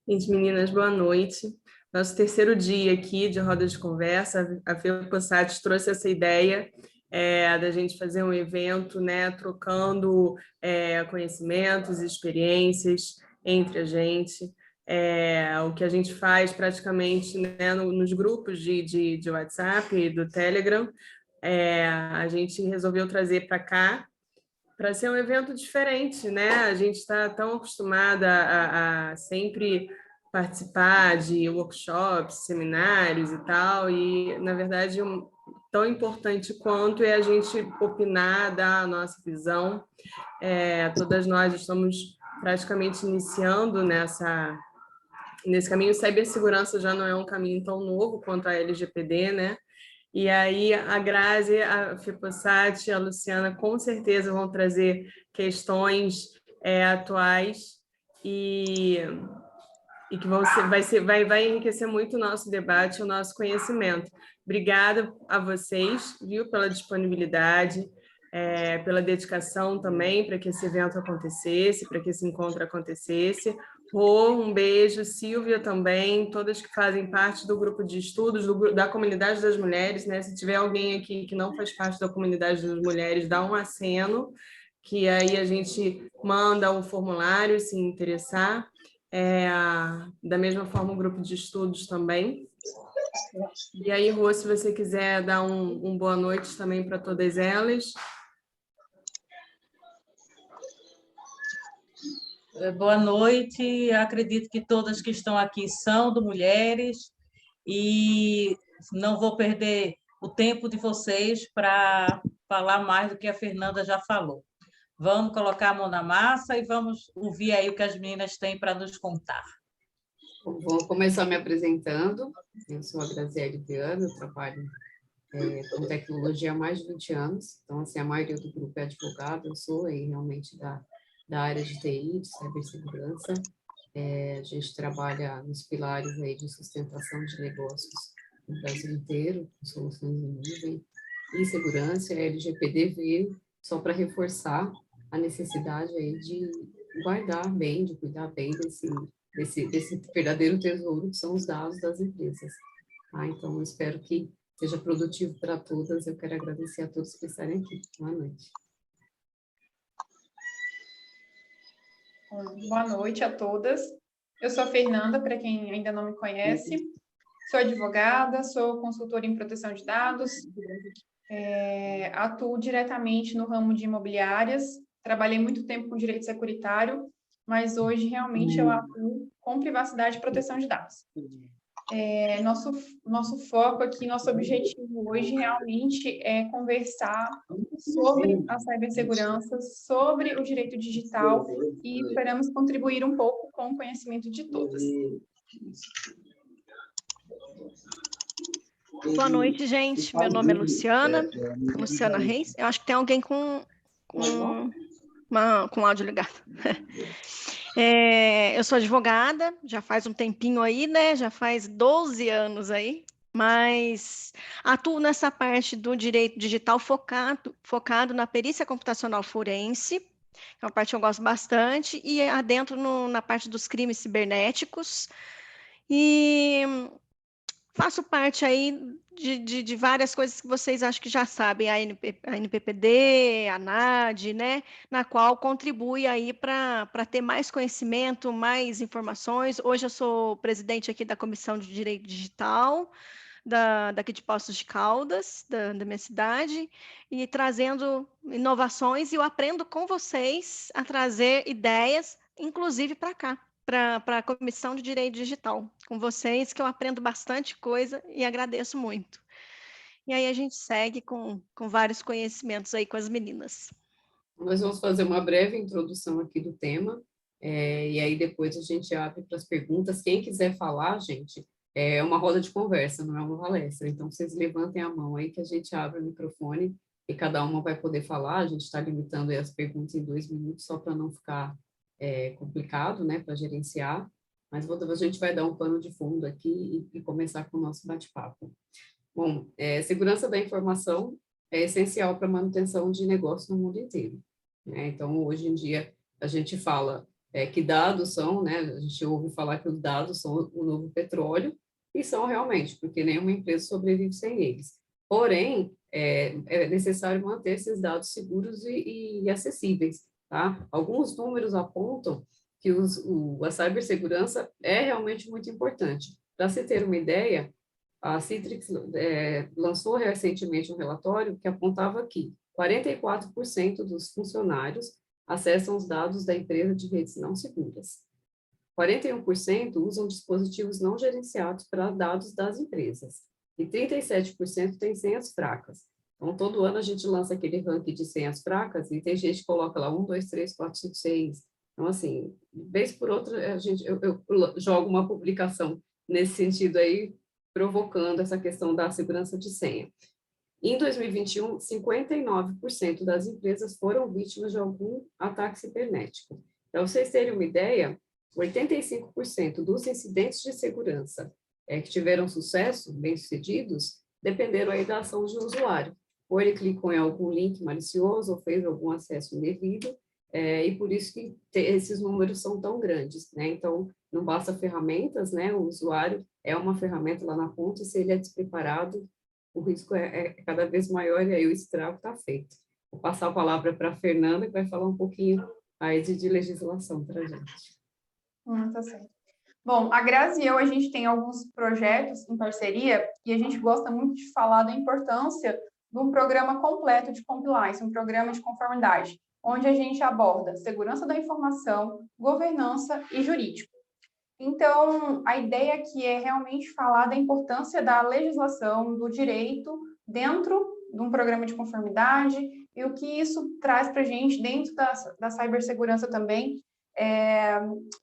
Gente, meninas, boa noite. Nosso terceiro dia aqui de roda de conversa, a FEPOSSAT trouxe essa ideia da gente fazer um evento, né, trocando conhecimentos, experiências entre a gente. O que a gente faz praticamente, né, nos grupos de WhatsApp e do Telegram, a gente resolveu trazer para cá para ser um evento diferente, né? A gente está tão acostumada a sempre participar de workshops, seminários e tal, e, na verdade, tão importante quanto é a gente opinar, dar a nossa visão. Todas nós estamos praticamente iniciando nesse caminho. Cibersegurança já não é um caminho tão novo quanto a LGPD, né? E aí a Grazi, a FEPOSSAT, a Luciana, com certeza vão trazer questões atuais e que vai enriquecer muito o nosso debate, o nosso conhecimento. Obrigada a vocês, viu, pela disponibilidade, pela dedicação também para que esse evento acontecesse, para que esse encontro acontecesse. Rô, um beijo, Silvia também, todas que fazem parte do grupo de estudos, da comunidade das mulheres, né? Se tiver alguém aqui que não faz parte da comunidade das mulheres, dá um aceno, que aí a gente manda um formulário, se interessar. Da mesma forma, o grupo de estudos também. E aí, Rô, se você quiser dar um boa noite também para todas elas. Boa noite, acredito que todas que estão aqui são do Mulheres e não vou perder o tempo de vocês para falar mais do que a Fernanda já falou. Vamos colocar a mão na massa e vamos ouvir aí o que as meninas têm para nos contar. Vou começar me apresentando. Eu sou a Graziele Viana, eu trabalho com tecnologia há mais de 20 anos, então, assim, a maioria do grupo é advogado, eu sou realmente da área de TI, de cibersegurança. A gente trabalha nos pilares aí de sustentação de negócios no Brasil inteiro, com soluções em nuvem e segurança. A LGPD veio só para reforçar a necessidade aí de guardar bem, de cuidar bem desse verdadeiro tesouro que são os dados das empresas. Então, eu espero que seja produtivo para todas. Eu quero agradecer a todos que estarem aqui. Boa noite. Boa noite a todas. Eu sou a Fernanda, para quem ainda não me conhece. Sou advogada, sou consultora em proteção de dados, atuo diretamente no ramo de imobiliárias, trabalhei muito tempo com direito securitário, mas hoje realmente eu atuo com privacidade e proteção de dados. Nosso foco aqui, nosso objetivo hoje realmente é conversar sobre a cibersegurança, sobre o direito digital e esperamos contribuir um pouco com o conhecimento de todas. Boa noite, gente. Meu nome é Luciana Reis. Eu acho que tem alguém com áudio ligado. Eu sou advogada, já faz um tempinho aí, né? Já faz 12 anos aí, mas atuo nessa parte do direito digital focado na perícia computacional forense, que é uma parte que eu gosto bastante, e adentro na parte dos crimes cibernéticos. E faço parte aí de várias coisas que vocês acho que já sabem, a NPPD, a NAD, né? Na qual contribui aí para ter mais conhecimento, mais informações. Hoje eu sou presidente aqui da Comissão de Direito Digital, daqui de Poços de Caldas, da minha cidade, e trazendo inovações, e eu aprendo com vocês a trazer ideias, inclusive para cá, para a Comissão de Direito Digital, com vocês, que eu aprendo bastante coisa e agradeço muito. E aí a gente segue com vários conhecimentos aí com as meninas. Nós vamos fazer uma breve introdução aqui do tema, e aí depois a gente abre para as perguntas. Quem quiser falar, gente, é uma roda de conversa, não é uma palestra, então vocês levantem a mão aí que a gente abre o microfone e cada uma vai poder falar. A gente está limitando aí as perguntas em 2 minutos, só para não ficar complicado, né, para gerenciar, mas a gente vai dar um pano de fundo aqui e começar com o nosso bate-papo. Bom, segurança da informação é essencial para a manutenção de negócio no mundo inteiro, né? Então, hoje em dia, a gente fala que dados são, né? A gente ouve falar que os dados são o novo petróleo, e são realmente, porque nenhuma empresa sobrevive sem eles. Porém, é necessário manter esses dados seguros e acessíveis, tá? Alguns números apontam que a cibersegurança é realmente muito importante. Para se ter uma ideia, a Citrix lançou recentemente um relatório que apontava que 44% dos funcionários acessam os dados da empresa de redes não seguras. 41% usam dispositivos não gerenciados para dados das empresas. E 37% têm senhas fracas. Então, todo ano a gente lança aquele ranking de senhas fracas e tem gente que coloca lá 1, 2, 3, 4, 5, 6. Então, assim, vez por outra, eu jogo uma publicação nesse sentido aí, provocando essa questão da segurança de senha. Em 2021, 59% das empresas foram vítimas de algum ataque cibernético. Para vocês terem uma ideia, 85% dos incidentes de segurança que tiveram sucesso, bem-sucedidos, dependeram aí da ação de um usuário. Ou ele clicou em algum link malicioso, ou fez algum acesso indevido, e por isso que esses números são tão grandes, né? Então, não basta ferramentas, né? O usuário é uma ferramenta lá na ponta, e se ele é despreparado, o risco é cada vez maior, e aí o estrago está feito. Vou passar a palavra para a Fernanda, que vai falar um pouquinho aí de legislação para a gente. Tá certo. Bom, a Grazi e eu, a gente tem alguns projetos em parceria e a gente gosta muito de falar da importância de um programa completo de compliance, um programa de conformidade, onde a gente aborda segurança da informação, governança e jurídico. Então, a ideia aqui é realmente falar da importância da legislação, do direito, dentro de um programa de conformidade e o que isso traz para a gente dentro da cibersegurança também,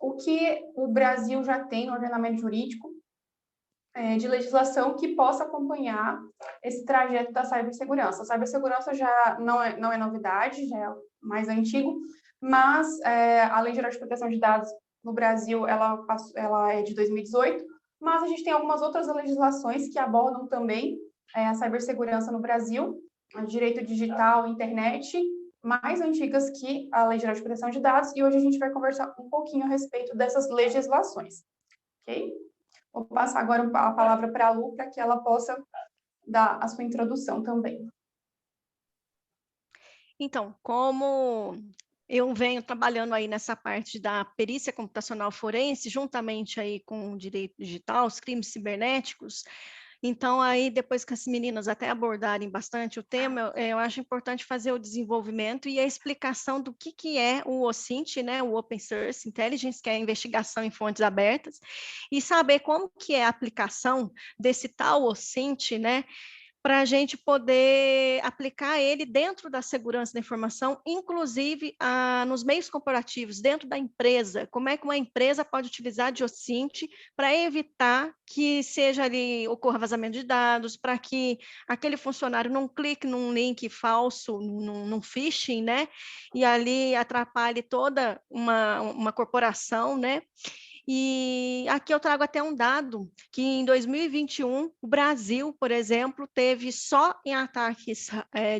o que o Brasil já tem no ordenamento jurídico de legislação que possa acompanhar esse trajeto da cibersegurança. A cibersegurança já não é novidade, já é mais antigo, mas a Lei Geral de Proteção de Dados no Brasil, ela é de 2018, mas a gente tem algumas outras legislações que abordam também a cibersegurança no Brasil, o direito digital, internet, mais antigas que a Lei Geral de Proteção de Dados, e hoje a gente vai conversar um pouquinho a respeito dessas legislações, ok? Vou passar agora a palavra para a Lu, para que ela possa dar a sua introdução também. Então, como eu venho trabalhando aí nessa parte da perícia computacional forense, juntamente aí com o direito digital, os crimes cibernéticos, então aí depois que as meninas até abordarem bastante o tema, eu acho importante fazer o desenvolvimento e a explicação do que é o OSINT, né, o Open Source Intelligence, que é a investigação em fontes abertas, e saber como que é a aplicação desse tal OSINT, né, para a gente poder aplicar ele dentro da segurança da informação, inclusive nos meios corporativos, dentro da empresa. Como é que uma empresa pode utilizar de OSINT para evitar que seja ali, ocorra vazamento de dados, para que aquele funcionário não clique num link falso, num phishing, né? E ali atrapalhe toda uma corporação, né? E aqui eu trago até um dado que em 2021 o Brasil, por exemplo, teve só em ataques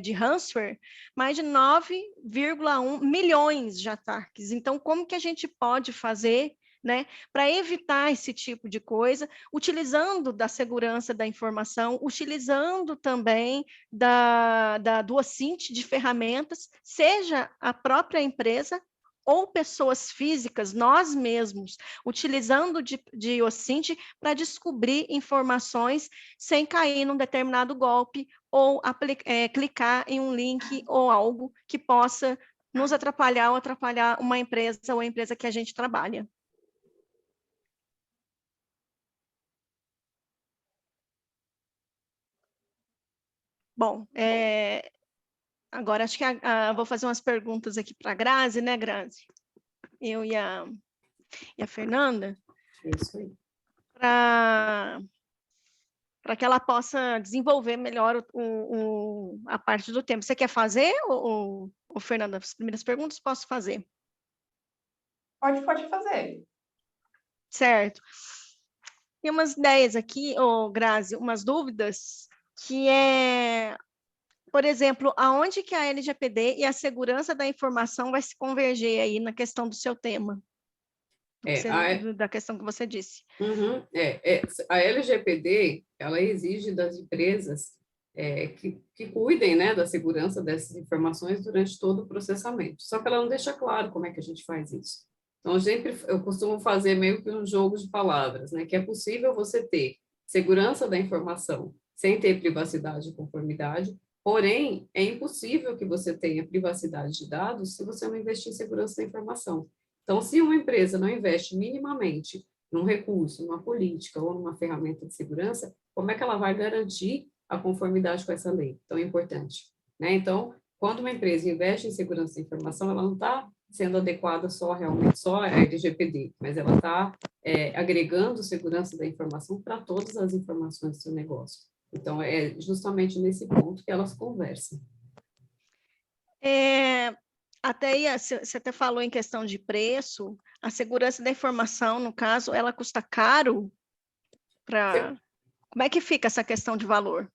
de ransomware mais de 9,1 milhões de ataques. Então, como que a gente pode fazer, né, para evitar esse tipo de coisa, utilizando da segurança da informação, utilizando também do OSINT de ferramentas, seja a própria empresa ou pessoas físicas, nós mesmos, utilizando de OSINT para descobrir informações sem cair num determinado golpe ou clicar em um link ou algo que possa nos atrapalhar ou atrapalhar uma empresa ou a empresa que a gente trabalha. Bom, agora acho que vou fazer umas perguntas aqui para a Grazi, né, Grazi? Eu e a Fernanda. Isso aí. Para que ela possa desenvolver melhor a parte do tempo. Você quer fazer, Fernanda, as primeiras perguntas? Posso fazer? Pode fazer. Certo. Tem umas ideias aqui, Grazi, umas dúvidas, que por exemplo, aonde que a LGPD e a segurança da informação vai se converger aí na questão do seu tema? da questão que você disse. A LGPD, ela exige das empresas que cuidem, né, da segurança dessas informações durante todo o processamento. Só que ela não deixa claro como é que a gente faz isso. Então, eu costumo fazer meio que um jogo de palavras, né, que é possível você ter segurança da informação sem ter privacidade e conformidade, porém, é impossível que você tenha privacidade de dados se você não investir em segurança da informação. Então, se uma empresa não investe minimamente num recurso, numa política ou numa ferramenta de segurança, como é que ela vai garantir a conformidade com essa lei tão importante, né? Então, quando uma empresa investe em segurança da informação, ela não está sendo adequada realmente só à LGPD, mas ela está agregando segurança da informação para todas as informações do seu negócio. Então, é justamente nesse ponto que elas conversam. Você até falou em questão de preço, a segurança da informação, no caso, ela custa caro para... Como é que fica essa questão de valor?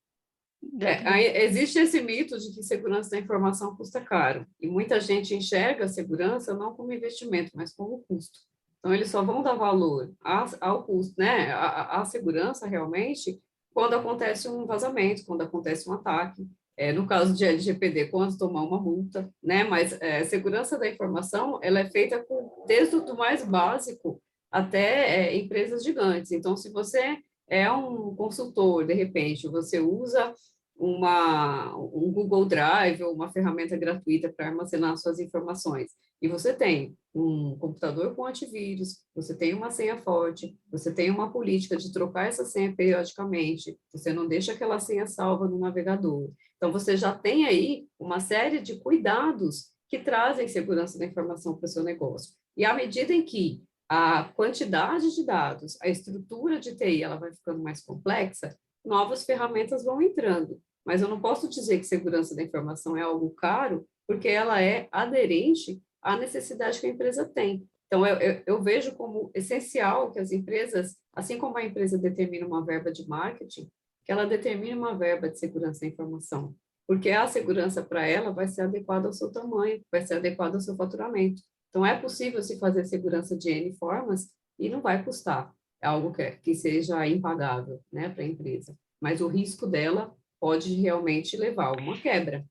Existe esse mito de que segurança da informação custa caro, e muita gente enxerga a segurança não como investimento, mas como custo. Então, eles só vão dar valor ao custo, né, à segurança realmente, quando acontece um vazamento, quando acontece um ataque, no caso de LGPD, quando tomar uma multa, né, mas segurança da informação, ela é feita desde o mais básico até empresas gigantes. Então, se você é um consultor, de repente, você usa um Google Drive ou uma ferramenta gratuita para armazenar suas informações, e você tem um computador com antivírus, você tem uma senha forte, você tem uma política de trocar essa senha periodicamente, você não deixa aquela senha salva no navegador. Então, você já tem aí uma série de cuidados que trazem segurança da informação para o seu negócio. E à medida em que a quantidade de dados, a estrutura de TI, ela vai ficando mais complexa, novas ferramentas vão entrando. Mas eu não posso dizer que segurança da informação é algo caro, porque ela é aderente à necessidade que a empresa tem. Então, eu vejo como essencial que as empresas, assim como a empresa determina uma verba de marketing, que ela determine uma verba de segurança da informação, porque a segurança para ela vai ser adequada ao seu tamanho, vai ser adequada ao seu faturamento. Então, é possível se fazer segurança de N formas e não vai custar algo que seja impagável, né, para a empresa. Mas o risco dela pode realmente levar a uma quebra.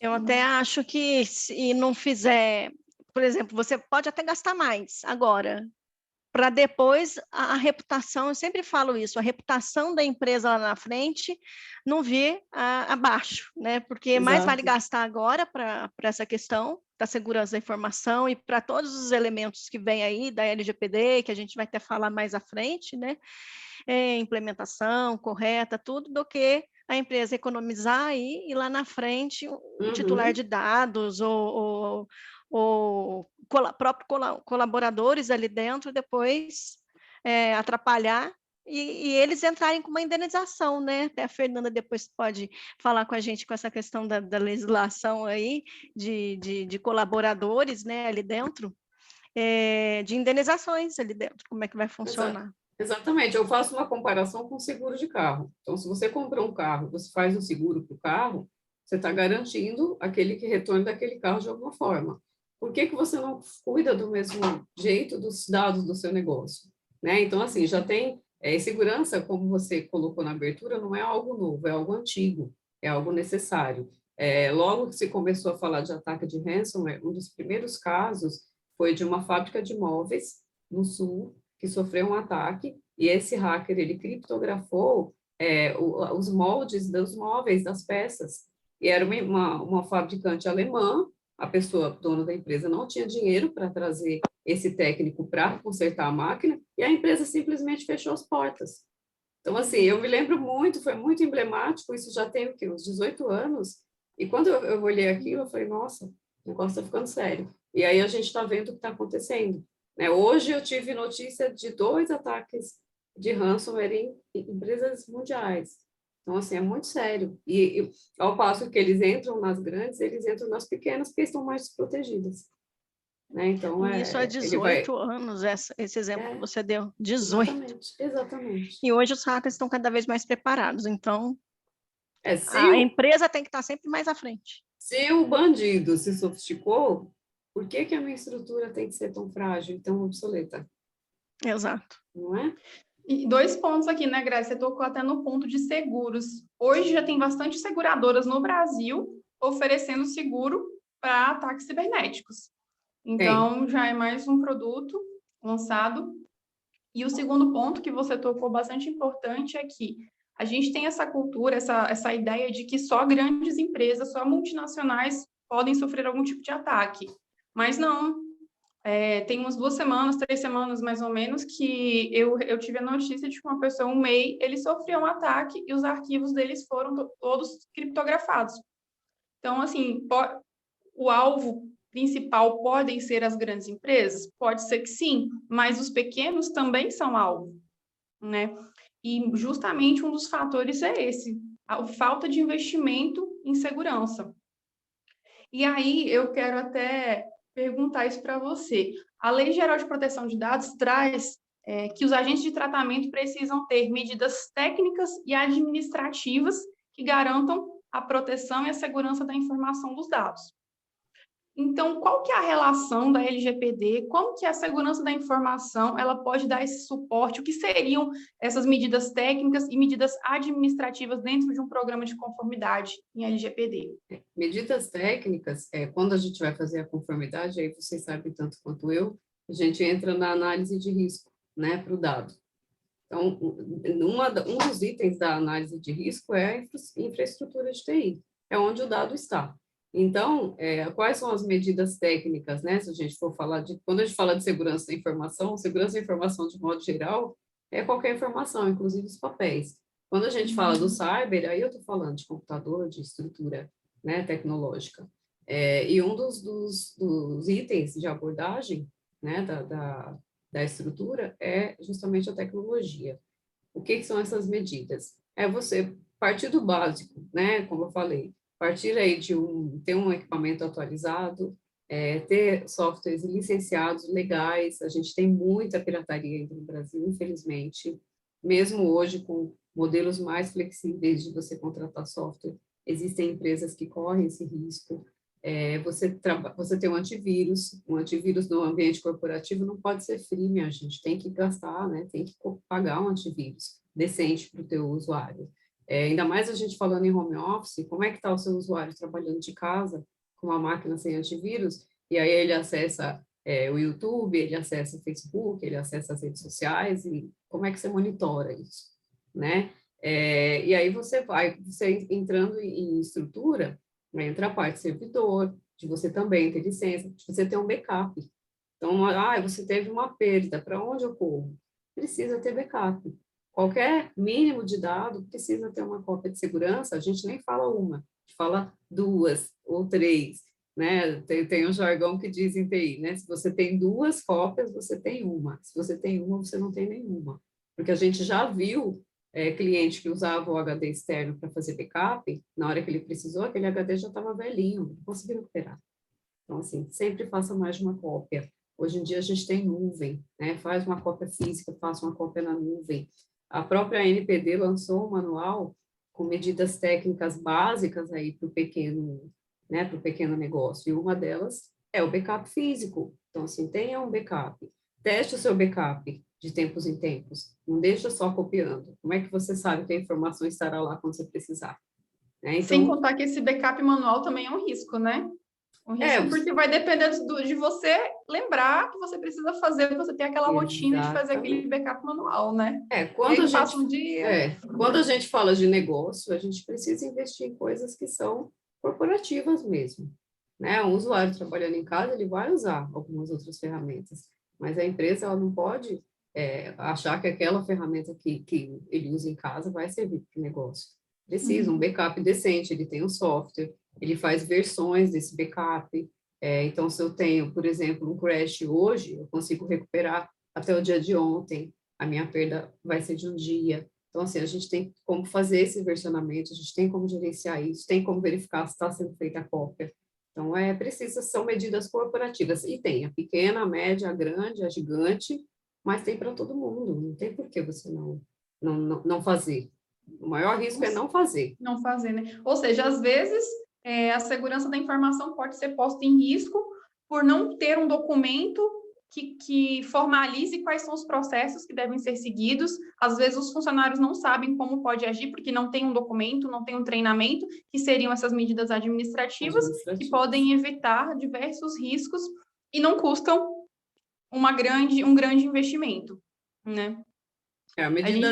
Eu até acho que se não fizer, por exemplo, você pode até gastar mais agora, para depois a reputação, eu sempre falo isso, a reputação da empresa lá na frente não vir abaixo, né? Porque Exato. Mais vale gastar agora para essa questão da segurança da informação e para todos os elementos que vem aí da LGPD, que a gente vai até falar mais à frente, né? Implementação correta, tudo, do que a empresa economizar aí e lá na frente o titular de dados ou colaboradores ali dentro depois atrapalhar e eles entrarem com uma indenização, né? Até a Fernanda depois pode falar com a gente com essa questão da legislação aí de colaboradores, né, ali dentro, de indenizações ali dentro, como é que vai funcionar? Exatamente, eu faço uma comparação com seguro de carro. Então, se você comprou um carro, você faz um seguro para o carro, você está garantindo aquele que retorne daquele carro de alguma forma. Por que você não cuida do mesmo jeito dos dados do seu negócio? Né? Então, assim, já tem segurança, como você colocou na abertura, não é algo novo, é algo antigo, é algo necessário. Logo que se começou a falar de ataque de ransomware, um dos primeiros casos foi de uma fábrica de móveis no Sul, que sofreu um ataque, e esse hacker, ele criptografou os moldes dos móveis, das peças, e era uma fabricante alemã, a pessoa, dona da empresa, não tinha dinheiro para trazer esse técnico para consertar a máquina, e a empresa simplesmente fechou as portas. Então, assim, eu me lembro muito, foi muito emblemático, isso já tem, o quê? Uns 18 anos, e quando eu olhei aquilo, eu falei, nossa, o negócio está ficando sério. E aí a gente está vendo o que está acontecendo. Hoje eu tive notícia de 2 ataques de ransomware em empresas mundiais. Então, assim, é muito sério. E ao passo que eles entram nas grandes, eles entram nas pequenas, porque estão mais desprotegidas. Né? Então, isso há 18 anos, esse exemplo que você deu, 18. Exatamente. E hoje os hackers estão cada vez mais preparados, então a empresa tem que estar sempre mais à frente. Se o bandido se sofisticou, por que a minha estrutura tem que ser tão frágil e tão obsoleta? Exato. não é? E 2 pontos aqui, né, Grazi? Você tocou até no ponto de seguros. Hoje já tem bastante seguradoras no Brasil oferecendo seguro para ataques cibernéticos. Então, já é mais um produto lançado. E o segundo ponto que você tocou bastante importante é que a gente tem essa cultura, essa ideia de que só grandes empresas, só multinacionais podem sofrer algum tipo de ataque. Mas não. Tem umas 2 semanas, 3 semanas mais ou menos, que eu tive a notícia de que uma pessoa, um MEI, ele sofreu um ataque e os arquivos deles foram todos criptografados. Então, assim, o alvo principal podem ser as grandes empresas? Pode ser que sim, mas os pequenos também são alvo, né? E justamente um dos fatores é esse, a falta de investimento em segurança. E aí eu quero até perguntar isso para você. A Lei Geral de Proteção de Dados traz que os agentes de tratamento precisam ter medidas técnicas e administrativas que garantam a proteção e a segurança da informação dos dados. Então, qual que é a relação da LGPD? Como que a segurança da informação ela pode dar esse suporte? O que seriam essas medidas técnicas e medidas administrativas dentro de um programa de conformidade em LGPD? Medidas técnicas, quando a gente vai fazer a conformidade, aí vocês sabem tanto quanto eu, a gente entra na análise de risco, né, para o dado. Então, um dos itens da análise de risco é a infraestrutura de TI, é onde o dado está. Então, quais são as medidas técnicas, né? Se a gente for falar quando a gente fala de segurança da informação de modo geral é qualquer informação, inclusive os papéis. Quando a gente fala do cyber, aí eu estou falando de computador, de estrutura, né, tecnológica. E um dos itens de abordagem, né, da estrutura é justamente a tecnologia. O que são essas medidas? É você partir do básico, né, como eu falei, partir aí de ter um equipamento atualizado, ter softwares licenciados, legais. A gente tem muita pirataria ainda no Brasil, infelizmente. Mesmo hoje, com modelos mais flexíveis de você contratar software, existem empresas que correm esse risco. Você tem um antivírus no ambiente corporativo não pode ser free, minha gente, tem que gastar, né? Tem que pagar um antivírus decente para o teu usuário. Ainda mais a gente falando em home office, como é que está o seu usuário trabalhando de casa, com uma máquina sem antivírus, e aí ele acessa o YouTube, ele acessa o Facebook, ele acessa as redes sociais, e como é que você monitora isso, né? E aí você entrando em estrutura, entra a parte servidor, de você também ter licença, de você ter um backup. Então, você teve uma perda, para onde eu corro? Precisa ter backup. Qualquer mínimo de dado precisa ter uma cópia de segurança, a gente nem fala uma, a gente fala 2 ou 3, né? Tem um jargão que diz em TI, né? Se você tem 2 cópias, você tem uma. Se você tem uma, você não tem nenhuma. Porque a gente já viu cliente que usava o HD externo para fazer backup, na hora que ele precisou, aquele HD já estava velhinho, não conseguiu recuperar. Então, assim, sempre faça mais de uma cópia. Hoje em dia a gente tem nuvem, né? Faz uma cópia física, faça uma cópia na nuvem. A própria ANPD lançou um manual com medidas técnicas básicas aí para o pequeno, né, para o pequeno negócio. E uma delas é o backup físico. Então, assim, tenha um backup. Teste o seu backup de tempos em tempos. Não deixa só copiando. Como é que você sabe que a informação estará lá quando você precisar? Então, sem contar que esse backup manual também é um risco, né? Um risco porque vai depender de você lembrar que você precisa fazer, você tem aquela rotina de fazer aquele backup manual, né? Quando a gente fala de negócio, a gente precisa investir em coisas que são corporativas mesmo, né? Um usuário trabalhando em casa, ele vai usar algumas outras ferramentas, mas a empresa ela não pode achar que aquela ferramenta que ele usa em casa vai servir para o negócio. Precisa um backup decente, ele tem um software, ele faz versões desse backup. Então, se eu tenho, por exemplo, um crash hoje, eu consigo recuperar até o dia de ontem, a minha perda vai ser de um dia. Então, assim, a gente tem como fazer esse versionamento, a gente tem como gerenciar isso, tem como verificar se está sendo feita a cópia. Então, são medidas corporativas. E tem a pequena, a média, a grande, a gigante, mas tem para todo mundo. Não tem por que você não fazer. O maior risco é não fazer. Não fazer, né? Ou seja, às vezes, a segurança da informação pode ser posta em risco por não ter um documento que formalize quais são os processos que devem ser seguidos. Às vezes os funcionários não sabem como pode agir, porque não tem um documento, não tem um treinamento, que seriam essas medidas administrativas, que podem evitar diversos riscos e não custam um grande investimento, né? A medida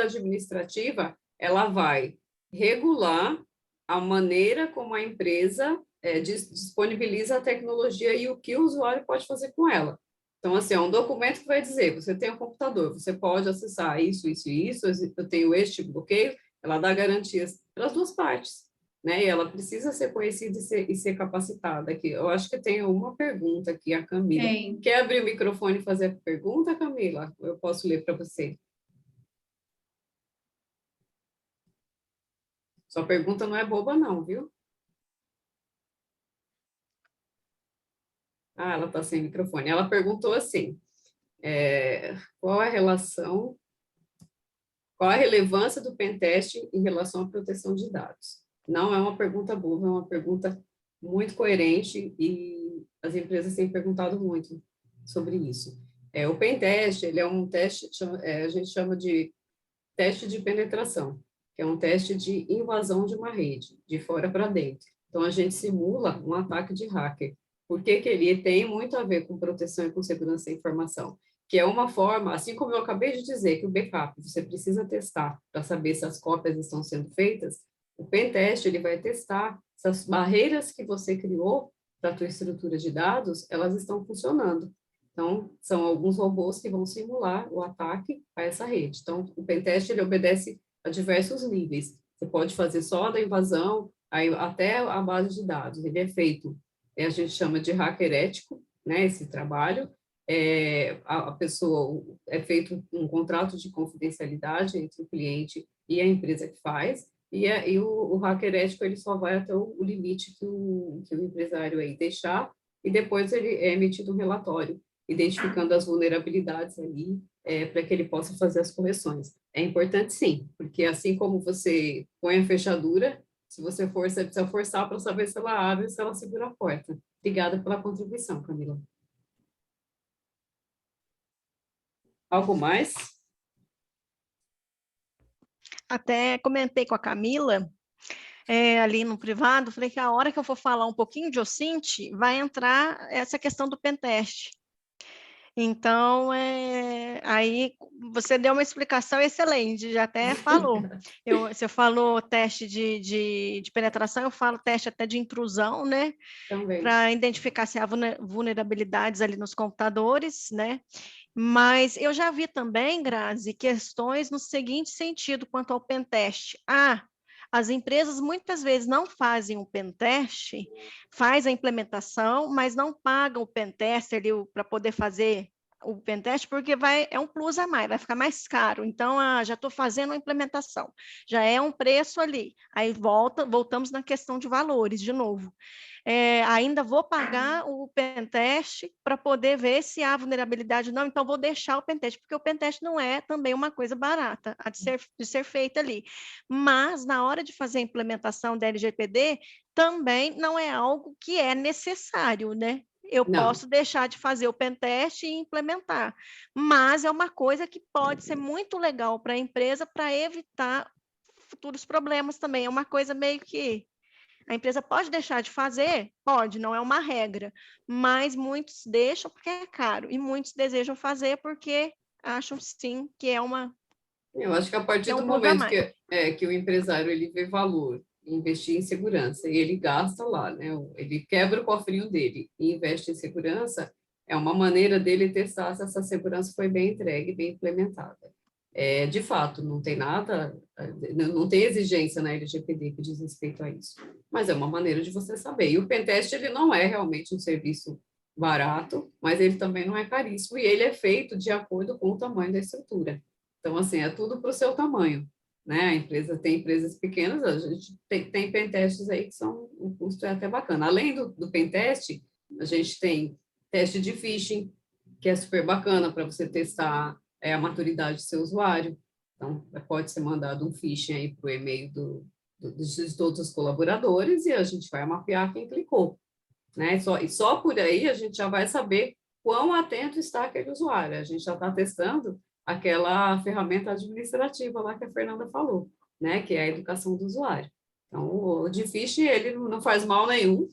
administrativa, ela vai regular a maneira como a empresa disponibiliza a tecnologia e o que o usuário pode fazer com ela. Então, assim, é um documento que vai dizer, você tem um computador, você pode acessar isso, isso e isso, eu tenho este bloqueio, ela dá garantias para as duas partes, né? E ela precisa ser conhecida e ser capacitada. Aqui, eu acho que tem uma pergunta aqui, a Camila. Quer abrir o microfone e fazer a pergunta, Camila? Eu posso ler para você. Sua pergunta não é boba, não, viu? Ah, ela está sem microfone. Ela perguntou assim, qual a relevância do pentest em relação à proteção de dados? Não é uma pergunta boba, é uma pergunta muito coerente e as empresas têm perguntado muito sobre isso. O pentest, ele é um teste, a gente chama de teste de penetração, que é um teste de invasão de uma rede, de fora para dentro. Então, a gente simula um ataque de hacker. Por que ele tem muito a ver com proteção e com segurança da informação? Que é uma forma, assim como eu acabei de dizer, que o backup você precisa testar para saber se as cópias estão sendo feitas, o pentest ele vai testar se as barreiras que você criou para a tua estrutura de dados, elas estão funcionando. Então, são alguns robôs que vão simular o ataque a essa rede. Então, o pentest ele obedece a diversos níveis. Você pode fazer só da invasão até a base de dados. Ele é feito, a gente chama de hacker ético, né, esse trabalho. A pessoa, é feito um contrato de confidencialidade entre o cliente e a empresa que faz, e o hacker ético ele só vai até o limite que o empresário aí deixar, e depois ele é emitido um relatório, identificando as vulnerabilidades ali, para que ele possa fazer as correções. É importante, sim, porque assim como você põe a fechadura, se você precisa forçar para saber se ela abre ou se ela segura a porta. Obrigada pela contribuição, Camila. Algo mais? Até comentei com a Camila, ali no privado, falei que a hora que eu for falar um pouquinho de OSINT, vai entrar essa questão do pentest. Então, aí você deu uma explicação excelente, já até falou. Você falou teste de penetração, eu falo teste até de intrusão, né? Para identificar se há vulnerabilidades ali nos computadores, né? Mas eu já vi também, Grazi, questões no seguinte sentido quanto ao pentest. As empresas muitas vezes não fazem o pentest, faz a implementação, mas não pagam o pentester para poder fazer o pentest, porque é um plus a mais, vai ficar mais caro. Então, já estou fazendo a implementação, já é um preço ali. Aí voltamos na questão de valores de novo. Ainda vou pagar o pentest para poder ver se há vulnerabilidade ou não, então vou deixar o pentest, porque o pentest não é também uma coisa barata de ser feita ali. Mas, na hora de fazer a implementação da LGPD, também não é algo que é necessário, né? Eu posso deixar de fazer o pentest e implementar, mas é uma coisa que pode ser muito legal para a empresa para evitar futuros problemas também. É uma coisa meio que a empresa pode deixar de fazer? Pode, não é uma regra, mas muitos deixam porque é caro e muitos desejam fazer porque acham sim que é uma. Eu acho que a partir do momento que o empresário ele vê valor em investir em segurança e ele gasta lá, né? Ele quebra o cofrinho dele e investe em segurança, é uma maneira dele testar se essa segurança foi bem entregue, bem implementada. De fato, não tem nada, não tem exigência na LGPD que diz respeito a isso, mas é uma maneira de você saber. E o pentest, ele não é realmente um serviço barato, mas ele também não é caríssimo, e ele é feito de acordo com o tamanho da estrutura. Então, assim, é tudo para o seu tamanho, né? Tem empresas pequenas, a gente tem pentests aí que o custo é até bacana. Além do pentest, a gente tem teste de phishing, que é super bacana para você testar a maturidade do seu usuário. Então, pode ser mandado um phishing aí para o e-mail de todos os colaboradores e a gente vai mapear quem clicou. né? E só por aí a gente já vai saber quão atento está aquele usuário. A gente já está testando aquela ferramenta administrativa lá que a Fernanda falou, né? Que é a educação do usuário. Então, o Difish, ele não faz mal nenhum,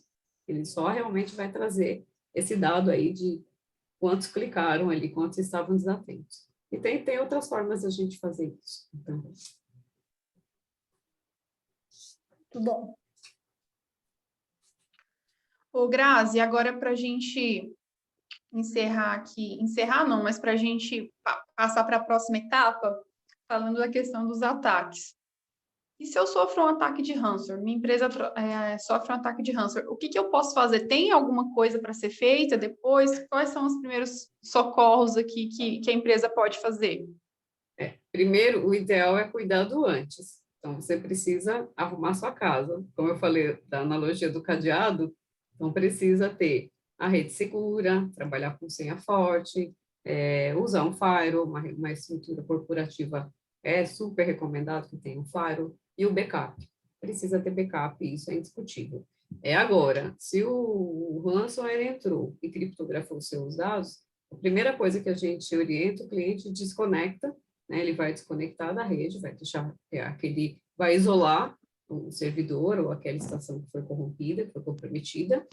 ele só realmente vai trazer esse dado aí de quantos clicaram ali, quantos estavam desatentos. E tem outras formas da gente fazer isso também. Muito bom. Ô, Grazi, agora para a gente encerrar aqui, encerrar não, mas para a gente passar para a próxima etapa, falando da questão dos ataques. E se eu sofro um ataque de ransomware? Minha empresa sofre um ataque de ransomware. O que eu posso fazer? Tem alguma coisa para ser feita depois? Quais são os primeiros socorros aqui que a empresa pode fazer? Primeiro, o ideal é cuidar do antes. Então, você precisa arrumar sua casa. Como eu falei da analogia do cadeado, então precisa ter a rede segura, trabalhar com senha forte, usar um firewall, uma estrutura corporativa é super recomendado que tenha um firewall, e o backup. Precisa ter backup, isso é indiscutível. Agora, se o ransomware entrou e criptografou seus dados, a primeira coisa que a gente orienta, o cliente desconecta, né? Ele vai desconectar da rede, vai deixar vai isolar o servidor ou aquela estação que foi corrompida, que foi comprometida,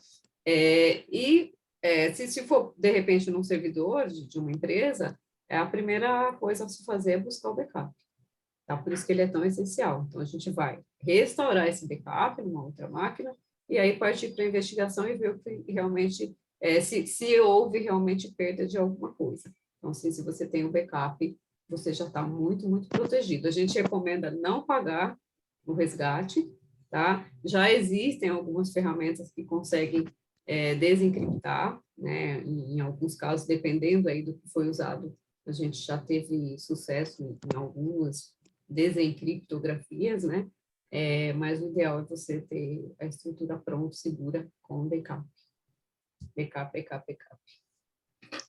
se for, de repente, num servidor de uma empresa, a primeira coisa a se fazer é buscar o backup. Tá? Por isso que ele é tão essencial. Então, a gente vai restaurar esse backup numa outra máquina e aí partir para a investigação e ver o que realmente, se houve realmente perda de alguma coisa. Então, assim, se você tem o backup, você já está muito, muito protegido. A gente recomenda não pagar o resgate, tá? Já existem algumas ferramentas que conseguem desencriptar, né? Em alguns casos, dependendo aí do que foi usado, a gente já teve sucesso em algumas desencriptografias, né? Mas o ideal é você ter a estrutura pronta, segura, com backup. Backup.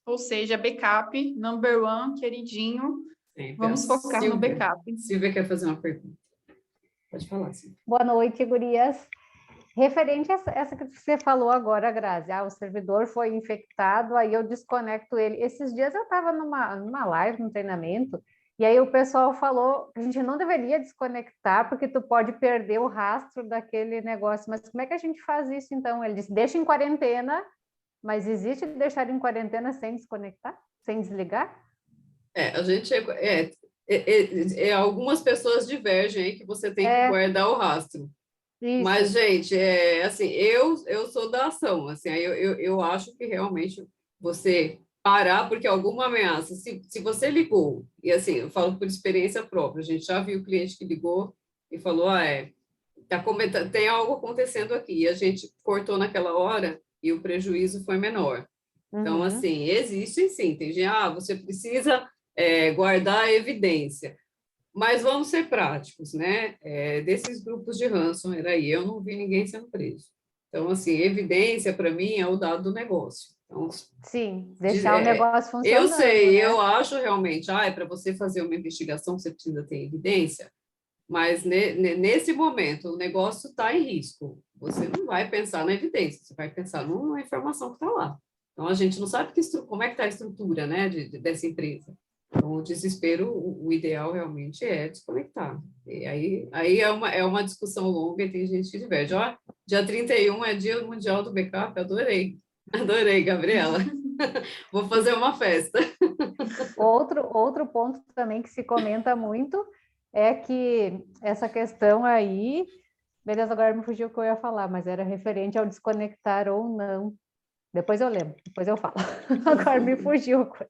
Ou seja, backup, number one, queridinho. Vamos focar no backup. Silvia quer fazer uma pergunta. Pode falar, Silvia. Boa noite, gurias. Referente a essa que você falou agora, Grazi, o servidor foi infectado, aí eu desconecto ele. Esses dias eu estava numa live, num treinamento, e aí o pessoal falou que a gente não deveria desconectar, porque tu pode perder o rastro daquele negócio. Mas como é que a gente faz isso, então? Ele disse, deixa em quarentena, mas existe deixar em quarentena sem desconectar? Sem desligar? A gente... algumas pessoas divergem aí que você tem que guardar o rastro. Isso. Mas, gente, assim, eu sou da ação, assim, eu acho que realmente você parar, porque alguma ameaça, se você ligou, e assim, eu falo por experiência própria, a gente já viu o cliente que ligou e falou, tem algo acontecendo aqui, e a gente cortou naquela hora e o prejuízo foi menor. Então, assim, existe sim, tem gente, você precisa guardar a evidência. Mas vamos ser práticos, né? Desses grupos de ransomware aí, eu não vi ninguém sendo preso. Então, assim, evidência, para mim, é o dado do negócio. Então, sim, deixar o negócio funcionando. Eu sei, né? eu acho realmente, para você fazer uma investigação, você precisa ter evidência, mas nesse momento, o negócio está em risco. Você não vai pensar na evidência, você vai pensar numa informação que está lá. Então, a gente não sabe como é que está a estrutura, né, dessa empresa. Então, o desespero, o ideal realmente é desconectar. E aí é uma discussão longa e tem gente que diverge. Dia 31 é Dia Mundial do Backup, adorei, Gabriela. Vou fazer uma festa. Outro ponto também que se comenta muito é que essa questão aí... Beleza, agora me fugiu o que eu ia falar, mas era referente ao desconectar ou não. Depois eu lembro, depois eu falo. Agora me fugiu a coisa.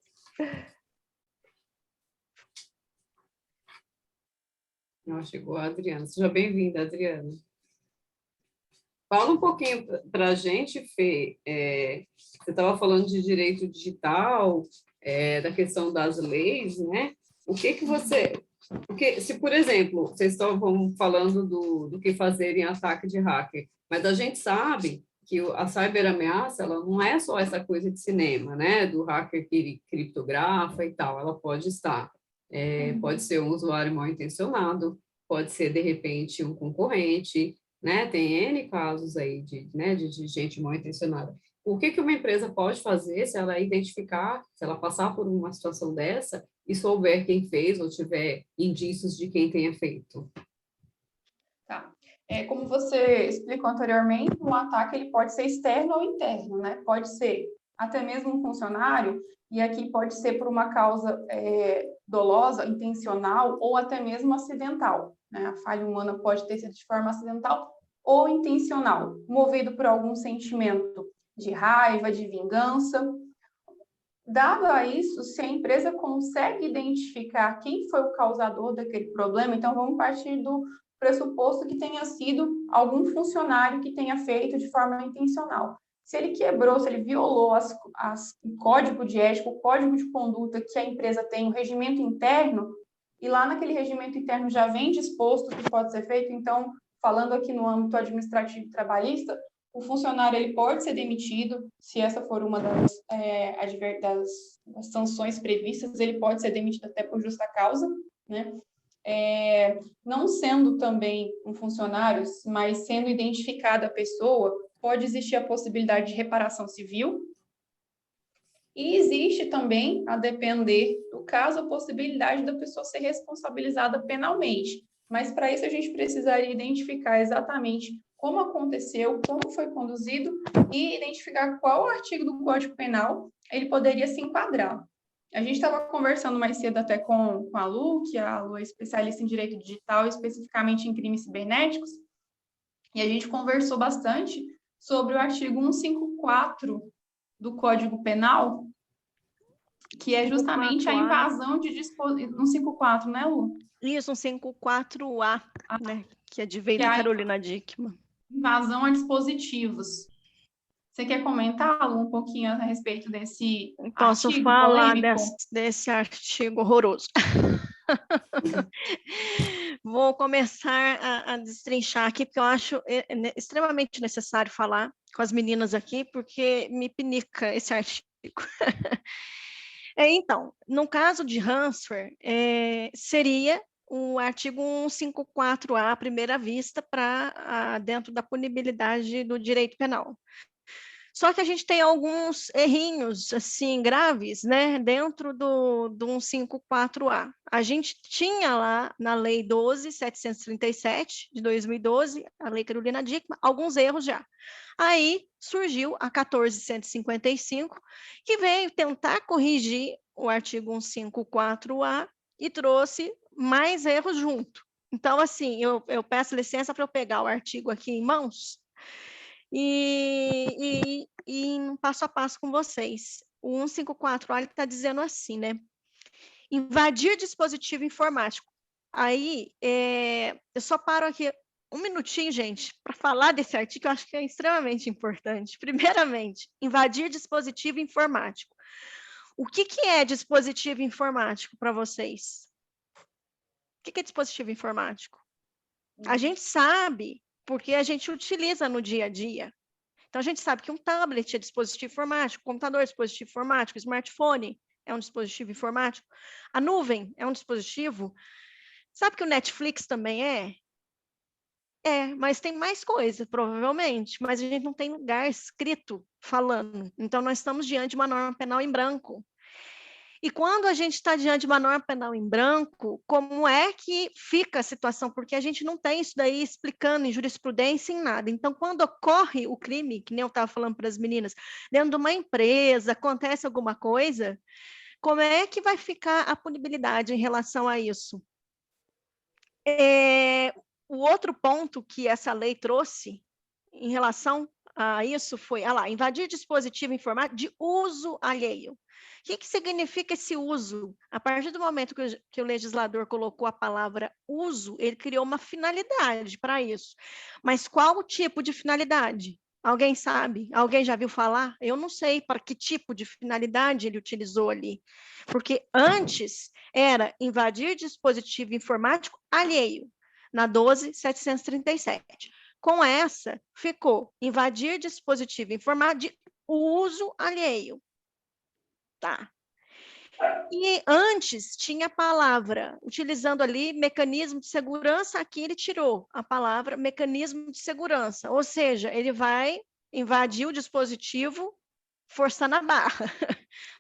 Chegou a Adriana. Seja bem-vinda, Adriana. Fala um pouquinho para a gente, Fê. Você estava falando de direito digital, da questão das leis, né? O que você... Porque, se, por exemplo, vocês estavam falando do que fazer em ataque de hacker, mas a gente sabe que a cyberameaça, ela não é só essa coisa de cinema, né? Do hacker que criptografa e tal. Ela pode estar... pode ser um usuário mal intencionado, pode ser, de repente, um concorrente, né? Tem N casos aí de gente mal intencionada. O que uma empresa pode fazer se ela identificar, se ela passar por uma situação dessa e souber quem fez ou tiver indícios de quem tenha feito? Tá. Como você explicou anteriormente, um ataque ele pode ser externo ou interno, né? Pode ser até mesmo um funcionário, e aqui pode ser por uma causa dolosa, intencional ou até mesmo acidental, né? A falha humana pode ter sido de forma acidental ou intencional, movido por algum sentimento de raiva, de vingança. Dado a isso, se a empresa consegue identificar quem foi o causador daquele problema, então vamos partir do pressuposto que tenha sido algum funcionário que tenha feito de forma intencional. Se ele quebrou, se ele violou o código de ética, o código de conduta que a empresa tem, o regimento interno, e lá naquele regimento interno já vem disposto o que pode ser feito, então, falando aqui no âmbito administrativo e trabalhista, o funcionário ele pode ser demitido, se essa for uma das sanções previstas, ele pode ser demitido até por justa causa, né? Não sendo também um funcionário, mas sendo identificada a pessoa, pode existir a possibilidade de reparação civil, e existe também, a depender do caso, a possibilidade da pessoa ser responsabilizada penalmente. Mas para isso a gente precisaria identificar exatamente como aconteceu, como foi conduzido e identificar qual artigo do Código Penal ele poderia se enquadrar. A gente estava conversando mais cedo até com a Lu, que a Lu é especialista em direito digital, especificamente em crimes cibernéticos, e a gente conversou bastante sobre o artigo 154 do Código Penal, que é justamente a invasão de dispositivos... 154, né, Lu? Isso, 154A, né, que adveio da Carolina Dickmann. Invasão a dispositivos. Você quer comentar, Lu, um pouquinho a respeito desse Posso artigo falar desse artigo horroroso. Vou começar a destrinchar aqui, porque eu acho extremamente necessário falar com as meninas aqui, porque me pinica esse artigo. Então, no caso de ransomware, seria o artigo 154A, à primeira vista, para dentro da punibilidade do direito penal. Só que a gente tem alguns errinhos, assim, graves, né, dentro do 154A. A gente tinha lá na Lei 12.737, de 2012, a Lei Carolina Dickmann, alguns erros já. Aí surgiu a 14.155, que veio tentar corrigir o artigo 154A e trouxe mais erros junto. Então, assim, eu peço licença para eu pegar o artigo aqui em mãos, e passo a passo com vocês. O 154A está dizendo assim, né? Invadir dispositivo informático. Aí, eu só paro aqui um minutinho, gente, para falar desse artigo, que eu acho que é extremamente importante. Primeiramente, invadir dispositivo informático. O que é dispositivo informático para vocês? O que é dispositivo informático? A gente sabe, porque a gente utiliza no dia a dia. Então, a gente sabe que um tablet é dispositivo informático, computador é dispositivo informático, smartphone é um dispositivo informático, a nuvem é um dispositivo. Sabe que o Netflix também é? Mas tem mais coisa, provavelmente, mas a gente não tem lugar escrito falando. Então, nós estamos diante de uma norma penal em branco. E quando a gente está diante de uma norma penal em branco, como é que fica a situação? Porque a gente não tem isso daí explicando em jurisprudência, em nada. Então, quando ocorre o crime, que nem eu estava falando para as meninas, dentro de uma empresa, acontece alguma coisa, como é que vai ficar a punibilidade em relação a isso? O outro ponto que essa lei trouxe em relação a isso foi, invadir dispositivo informático de uso alheio. O que significa esse uso? A partir do momento que o legislador colocou a palavra uso, ele criou uma finalidade para isso. Mas qual o tipo de finalidade? Alguém sabe? Alguém já viu falar? Eu não sei para que tipo de finalidade ele utilizou ali. Porque antes era invadir dispositivo informático alheio, na 12.737. Com essa, ficou invadir dispositivo informático de uso alheio. Tá. E antes tinha a palavra, utilizando ali mecanismo de segurança, aqui ele tirou a palavra mecanismo de segurança, ou seja, ele vai invadir o dispositivo forçando a barra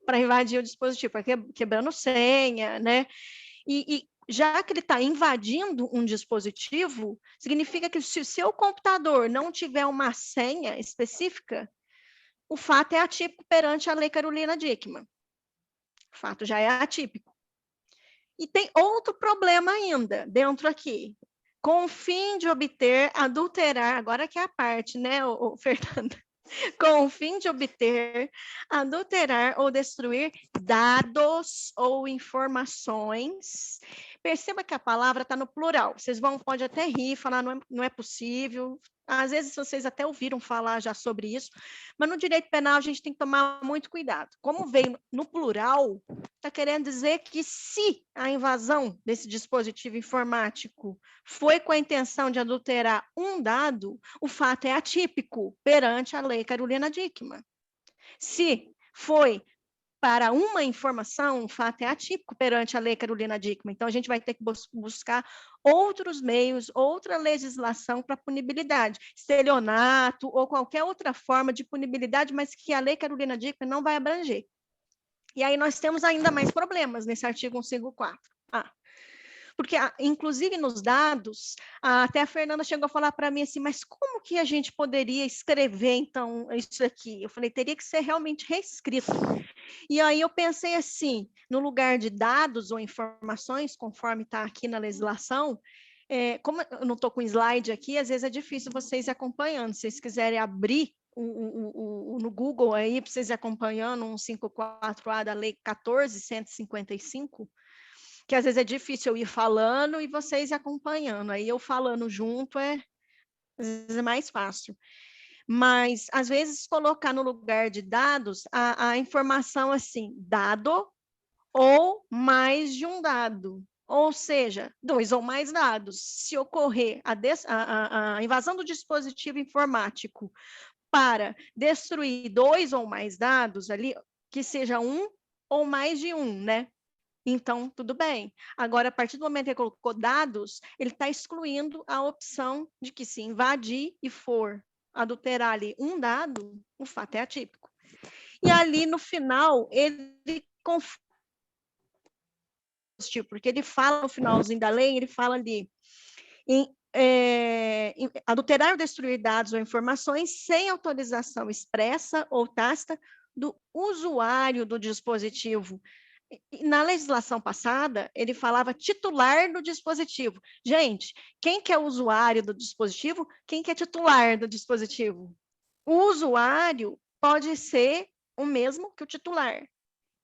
para invadir o dispositivo, quebrando senha, né? E já que ele está invadindo um dispositivo, significa que se o seu computador não tiver uma senha específica, o fato é atípico perante a Lei Carolina Dickmann. O fato já é atípico. E tem outro problema ainda dentro aqui. Com o fim de obter, adulterar, agora que é a parte, né, Fernanda? Com o fim de obter, adulterar ou destruir dados ou informações. Perceba que a palavra está no plural. Vocês pode até rir, falar não é possível. Às vezes vocês até ouviram falar já sobre isso, mas no direito penal a gente tem que tomar muito cuidado. Como veio no plural, está querendo dizer que se a invasão desse dispositivo informático foi com a intenção de adulterar um dado, o fato é atípico perante a Lei Carolina Dickmann. Se foi para uma informação, o fato é atípico perante a Lei Carolina Dickmann. Então, a gente vai ter que buscar outros meios, outra legislação para punibilidade, estelionato ou qualquer outra forma de punibilidade, mas que a Lei Carolina Dickmann não vai abranger. E aí nós temos ainda mais problemas nesse artigo 154. Porque, inclusive, nos dados, até a Fernanda chegou a falar para mim assim, mas como que a gente poderia escrever, então, isso aqui? Eu falei, teria que ser realmente reescrito. E aí eu pensei assim, no lugar de dados ou informações, conforme está aqui na legislação, como eu não estou com slide aqui, às vezes é difícil vocês ir acompanhando. Se vocês quiserem abrir no Google aí, para vocês ir acompanhando, 154A da Lei 14.155, que às vezes é difícil eu ir falando e vocês acompanhando. Aí eu falando junto às vezes é mais fácil. Mas, às vezes, colocar no lugar de dados a informação assim, dado ou mais de um dado. Ou seja, 2 ou mais dados. Se ocorrer a invasão do dispositivo informático para destruir 2 ou mais dados ali, que seja um ou mais de um, né? Então, tudo bem. Agora, a partir do momento que ele colocou dados, ele está excluindo a opção de que se invadir e for adulterar ali um dado, o fato é atípico. E ali, no final, ele confunde, porque ele fala no finalzinho da lei, ele fala ali, adulterar ou destruir dados ou informações sem autorização expressa ou tácita do usuário do dispositivo. Na legislação passada, ele falava titular do dispositivo. Gente, quem que é o usuário do dispositivo? Quem que é titular do dispositivo? O usuário pode ser o mesmo que o titular,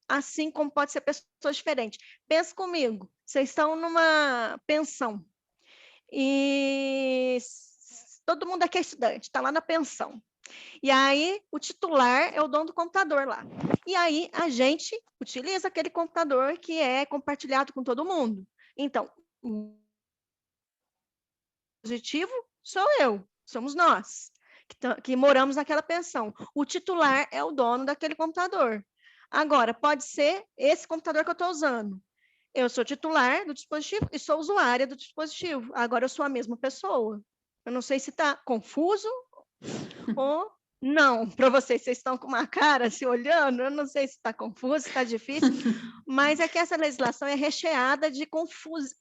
assim como pode ser pessoas diferentes. Pensa comigo, vocês estão numa pensão e todo mundo aqui é estudante, está lá na pensão. E aí, o titular é o dono do computador lá. E aí, a gente utiliza aquele computador que é compartilhado com todo mundo. Então, o dispositivo sou eu, somos nós, que moramos naquela pensão. O titular é o dono daquele computador. Agora, pode ser esse computador que eu estou usando. Eu sou titular do dispositivo e sou usuária do dispositivo. Agora, eu sou a mesma pessoa. Eu não sei se está confuso ou não, para vocês estão com uma cara se olhando, eu não sei se está confuso, se está difícil, mas é que essa legislação é recheada de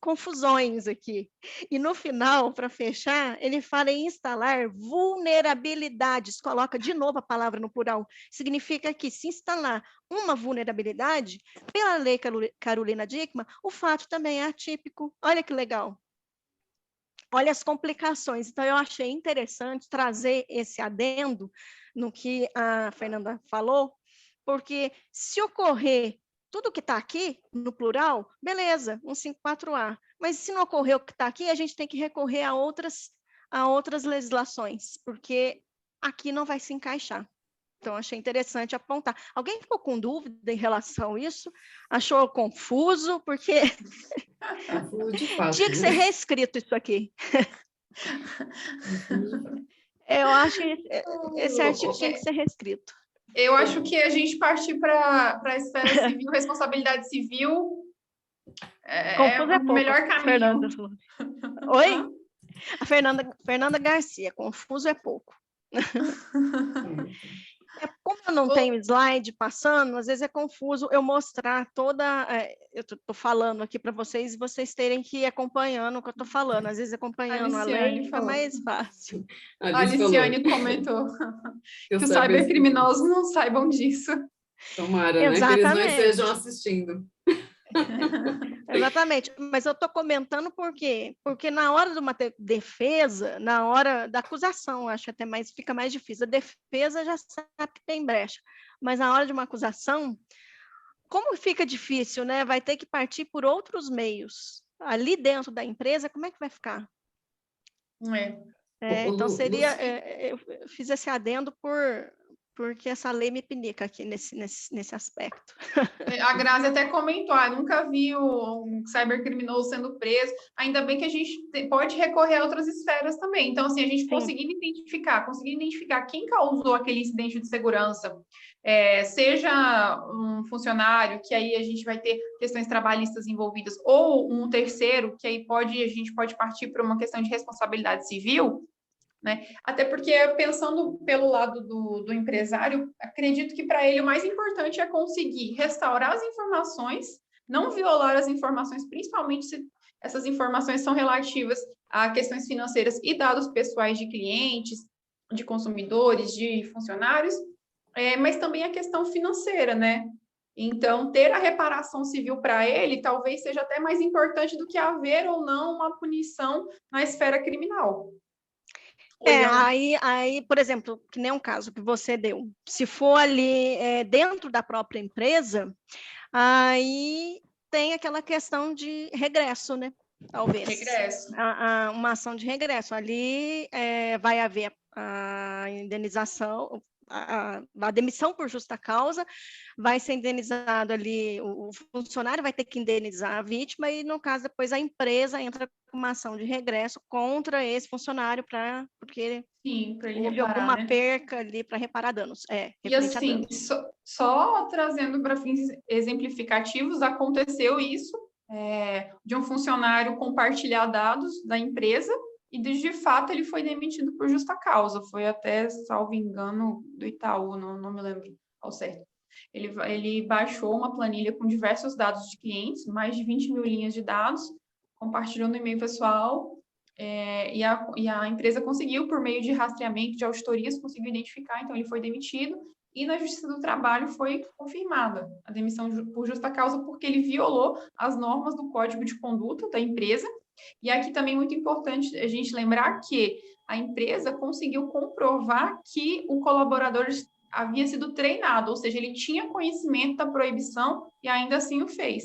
confusões aqui. E no final, para fechar, ele fala em instalar vulnerabilidades, coloca de novo a palavra no plural, significa que se instalar uma vulnerabilidade, pela Lei Carolina Dickmann, o fato também é atípico. Olha que legal. Olha as complicações. Então, eu achei interessante trazer esse adendo no que a Fernanda falou, porque se ocorrer tudo que está aqui, no plural, beleza, 154A. Mas se não ocorrer o que está aqui, a gente tem que recorrer a outras legislações, porque aqui não vai se encaixar. Então, achei interessante apontar. Alguém ficou com dúvida em relação a isso? Achou confuso? Porque tinha que ser reescrito isso aqui. Eu acho que esse artigo tinha que ser reescrito. Eu acho que a gente partir para a esfera civil, responsabilidade civil, é Confuso é o pouco, melhor caminho. Fernanda falou. Oi? A Fernanda Garcia, confuso é pouco. Como eu não tenho slide passando, às vezes é confuso eu mostrar toda... eu estou falando aqui para vocês e vocês terem que ir acompanhando o que eu estou falando. Às vezes acompanhando a lei fica mais fácil. A Aliciane comentou que os cyber cybercriminosos não saibam disso. Tomara, né? Que eles não estejam assistindo. Exatamente, mas eu estou comentando por quê? Porque na hora de uma defesa, na hora da acusação, acho até fica mais difícil. A defesa já sabe que tem brecha, mas na hora de uma acusação, como fica difícil, né? Vai ter que partir por outros meios. Ali dentro da empresa, como é que vai ficar? Então seria, eu fiz esse adendo porque essa lei me pinica aqui nesse aspecto. A Grazi até comentou, nunca vi um cybercriminoso sendo preso, ainda bem que a gente pode recorrer a outras esferas também. Então, assim, a gente conseguindo identificar quem causou aquele incidente de segurança, seja um funcionário, que aí a gente vai ter questões trabalhistas envolvidas, ou um terceiro, que aí a gente pode partir para uma questão de responsabilidade civil, né? Até porque, pensando pelo lado do empresário, acredito que para ele o mais importante é conseguir restaurar as informações, não violar as informações, principalmente se essas informações são relativas a questões financeiras e dados pessoais de clientes, de consumidores, de funcionários, mas também a questão financeira, né? Então, ter a reparação civil para ele talvez seja até mais importante do que haver ou não uma punição na esfera criminal. Aí, por exemplo, que nem um caso que você deu, se for ali dentro da própria empresa, aí tem aquela questão de regresso, né? Talvez. Regresso. Uma ação de regresso. Ali vai haver a indenização, a demissão por justa causa, vai ser indenizado ali, o funcionário vai ter que indenizar a vítima e, no caso, depois a empresa entra com uma ação de regresso contra esse funcionário porque houve alguma perca ali para reparar danos. E assim, só trazendo para fins exemplificativos, aconteceu isso de um funcionário compartilhar dados da empresa e, de fato, ele foi demitido por justa causa. Foi até, salvo engano, do Itaú, não me lembro ao certo. Ele baixou uma planilha com diversos dados de clientes, mais de 20 mil linhas de dados, compartilhou no e-mail pessoal, e a empresa conseguiu, por meio de rastreamento, de auditorias, conseguiu identificar, então ele foi demitido, e na Justiça do Trabalho foi confirmada a demissão por justa causa, porque ele violou as normas do Código de Conduta da empresa. E aqui também é muito importante a gente lembrar que a empresa conseguiu comprovar que o colaborador havia sido treinado, ou seja, ele tinha conhecimento da proibição e ainda assim o fez.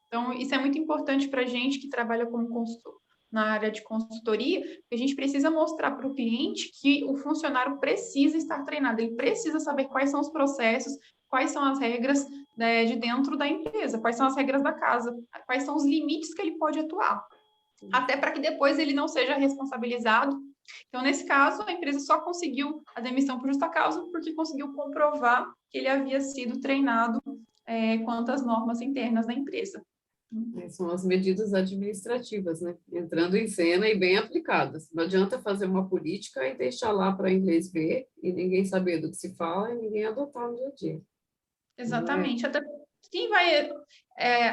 Então, isso é muito importante para a gente que trabalha como consultor na área de consultoria, que a gente precisa mostrar para o cliente que o funcionário precisa estar treinado, ele precisa saber quais são os processos, quais são as regras de dentro da empresa, quais são as regras da casa, quais são os limites que ele pode atuar, até para que depois ele não seja responsabilizado. Então, nesse caso, a empresa só conseguiu a demissão por justa causa porque conseguiu comprovar que ele havia sido treinado quanto às normas internas da empresa. São as medidas administrativas, né? Entrando em cena e bem aplicadas. Não adianta fazer uma política e deixar lá para inglês ver e ninguém saber do que se fala e ninguém adotar no dia a dia. Exatamente. Até quem vai...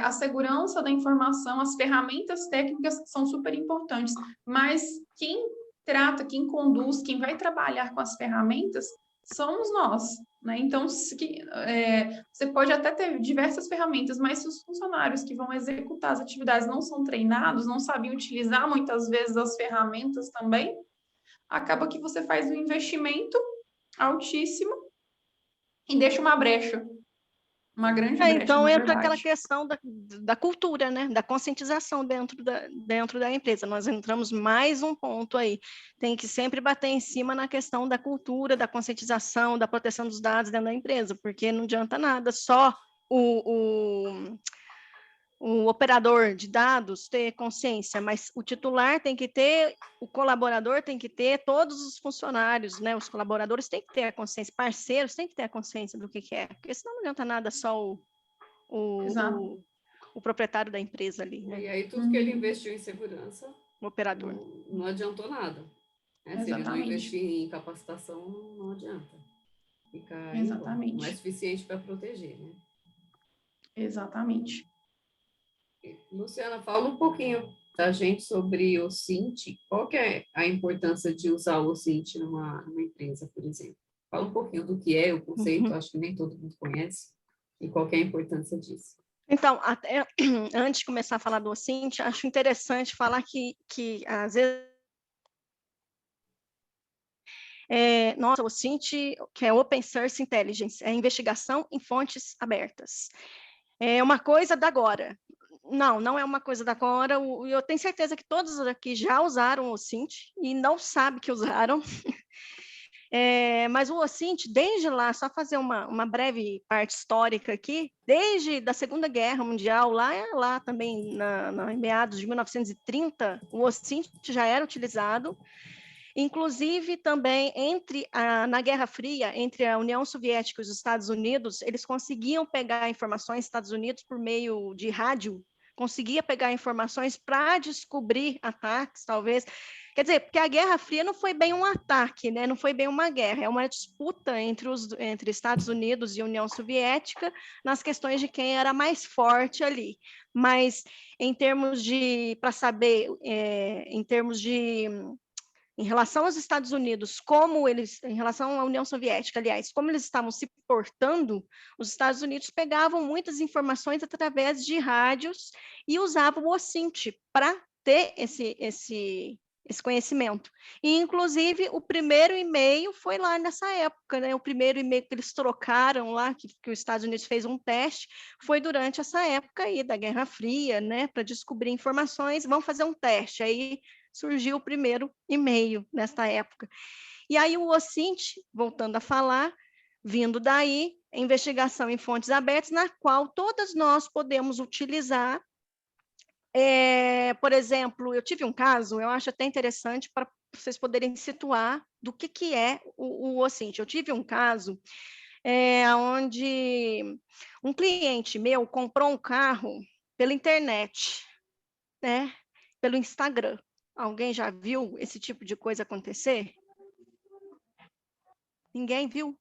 a segurança da informação, as ferramentas técnicas são super importantes, mas quem trata, quem conduz, quem vai trabalhar com as ferramentas somos nós, né? Então, você pode até ter diversas ferramentas, mas se os funcionários que vão executar as atividades não são treinados, não sabem utilizar muitas vezes as ferramentas também, acaba que você faz um investimento altíssimo e deixa uma brecha. Uma grande brecha, então entra aquela questão da cultura, né? Da conscientização dentro da empresa. Nós entramos mais um ponto aí. Tem que sempre bater em cima na questão da cultura, da conscientização, da proteção dos dados dentro da empresa, porque não adianta nada, só o operador de dados ter consciência, mas o titular tem que ter, o colaborador tem que ter, todos os funcionários, né, os colaboradores têm que ter a consciência, parceiros têm que ter a consciência do que é, porque senão não adianta nada só o proprietário da empresa ali, né? E aí tudo que ele investiu em segurança, O operador. não adiantou nada. Né? Se ele não investir em capacitação, não adianta. Fica não é suficiente para proteger, né? Exatamente. Luciana, fala um pouquinho da gente sobre o OSINT. Qual que é a importância de usar o OSINT numa empresa, por exemplo? Fala um pouquinho do que é o conceito, acho que nem todo mundo conhece, e qual que é a importância disso. Então, até, antes de começar a falar do OSINT, acho interessante falar que às vezes, nossa, o OSINT, que é Open Source Intelligence, é investigação em fontes abertas. É uma coisa da agora. Não é uma coisa da agora. Eu tenho certeza que todos aqui já usaram o OSINT e não sabem que usaram. Mas o OSINT, desde lá, só fazer uma breve parte histórica aqui, desde da Segunda Guerra Mundial, lá também em meados de 1930, o OSINT já era utilizado. Inclusive, também, na Guerra Fria, entre a União Soviética e os Estados Unidos, eles conseguiam pegar informações, Estados Unidos, por meio de rádio, conseguia pegar informações para descobrir ataques, talvez. Quer dizer, porque a Guerra Fria não foi bem um ataque, né? Não foi bem uma guerra, é uma disputa entre Estados Unidos e União Soviética nas questões de quem era mais forte ali. Mas, em termos de, para saber, em relação aos Estados Unidos, em relação à União Soviética, aliás, como eles estavam se portando, os Estados Unidos pegavam muitas informações através de rádios e usavam o OSINT para ter esse conhecimento. E, inclusive, o primeiro e-mail foi lá nessa época, né? O primeiro e-mail que eles trocaram lá, que os Estados Unidos fez um teste, foi durante essa época aí da Guerra Fria, né? Para descobrir informações, vamos fazer um teste. Aí surgiu o primeiro e-mail nesta época. E aí o OSINT, voltando a falar, vindo daí, investigação em fontes abertas, na qual todas nós podemos utilizar. Por exemplo, eu tive um caso, eu acho até interessante para vocês poderem situar do que é o OSINT. Eu tive um caso onde um cliente meu comprou um carro pela internet, né? Pelo Instagram. Alguém já viu esse tipo de coisa acontecer? Ninguém viu?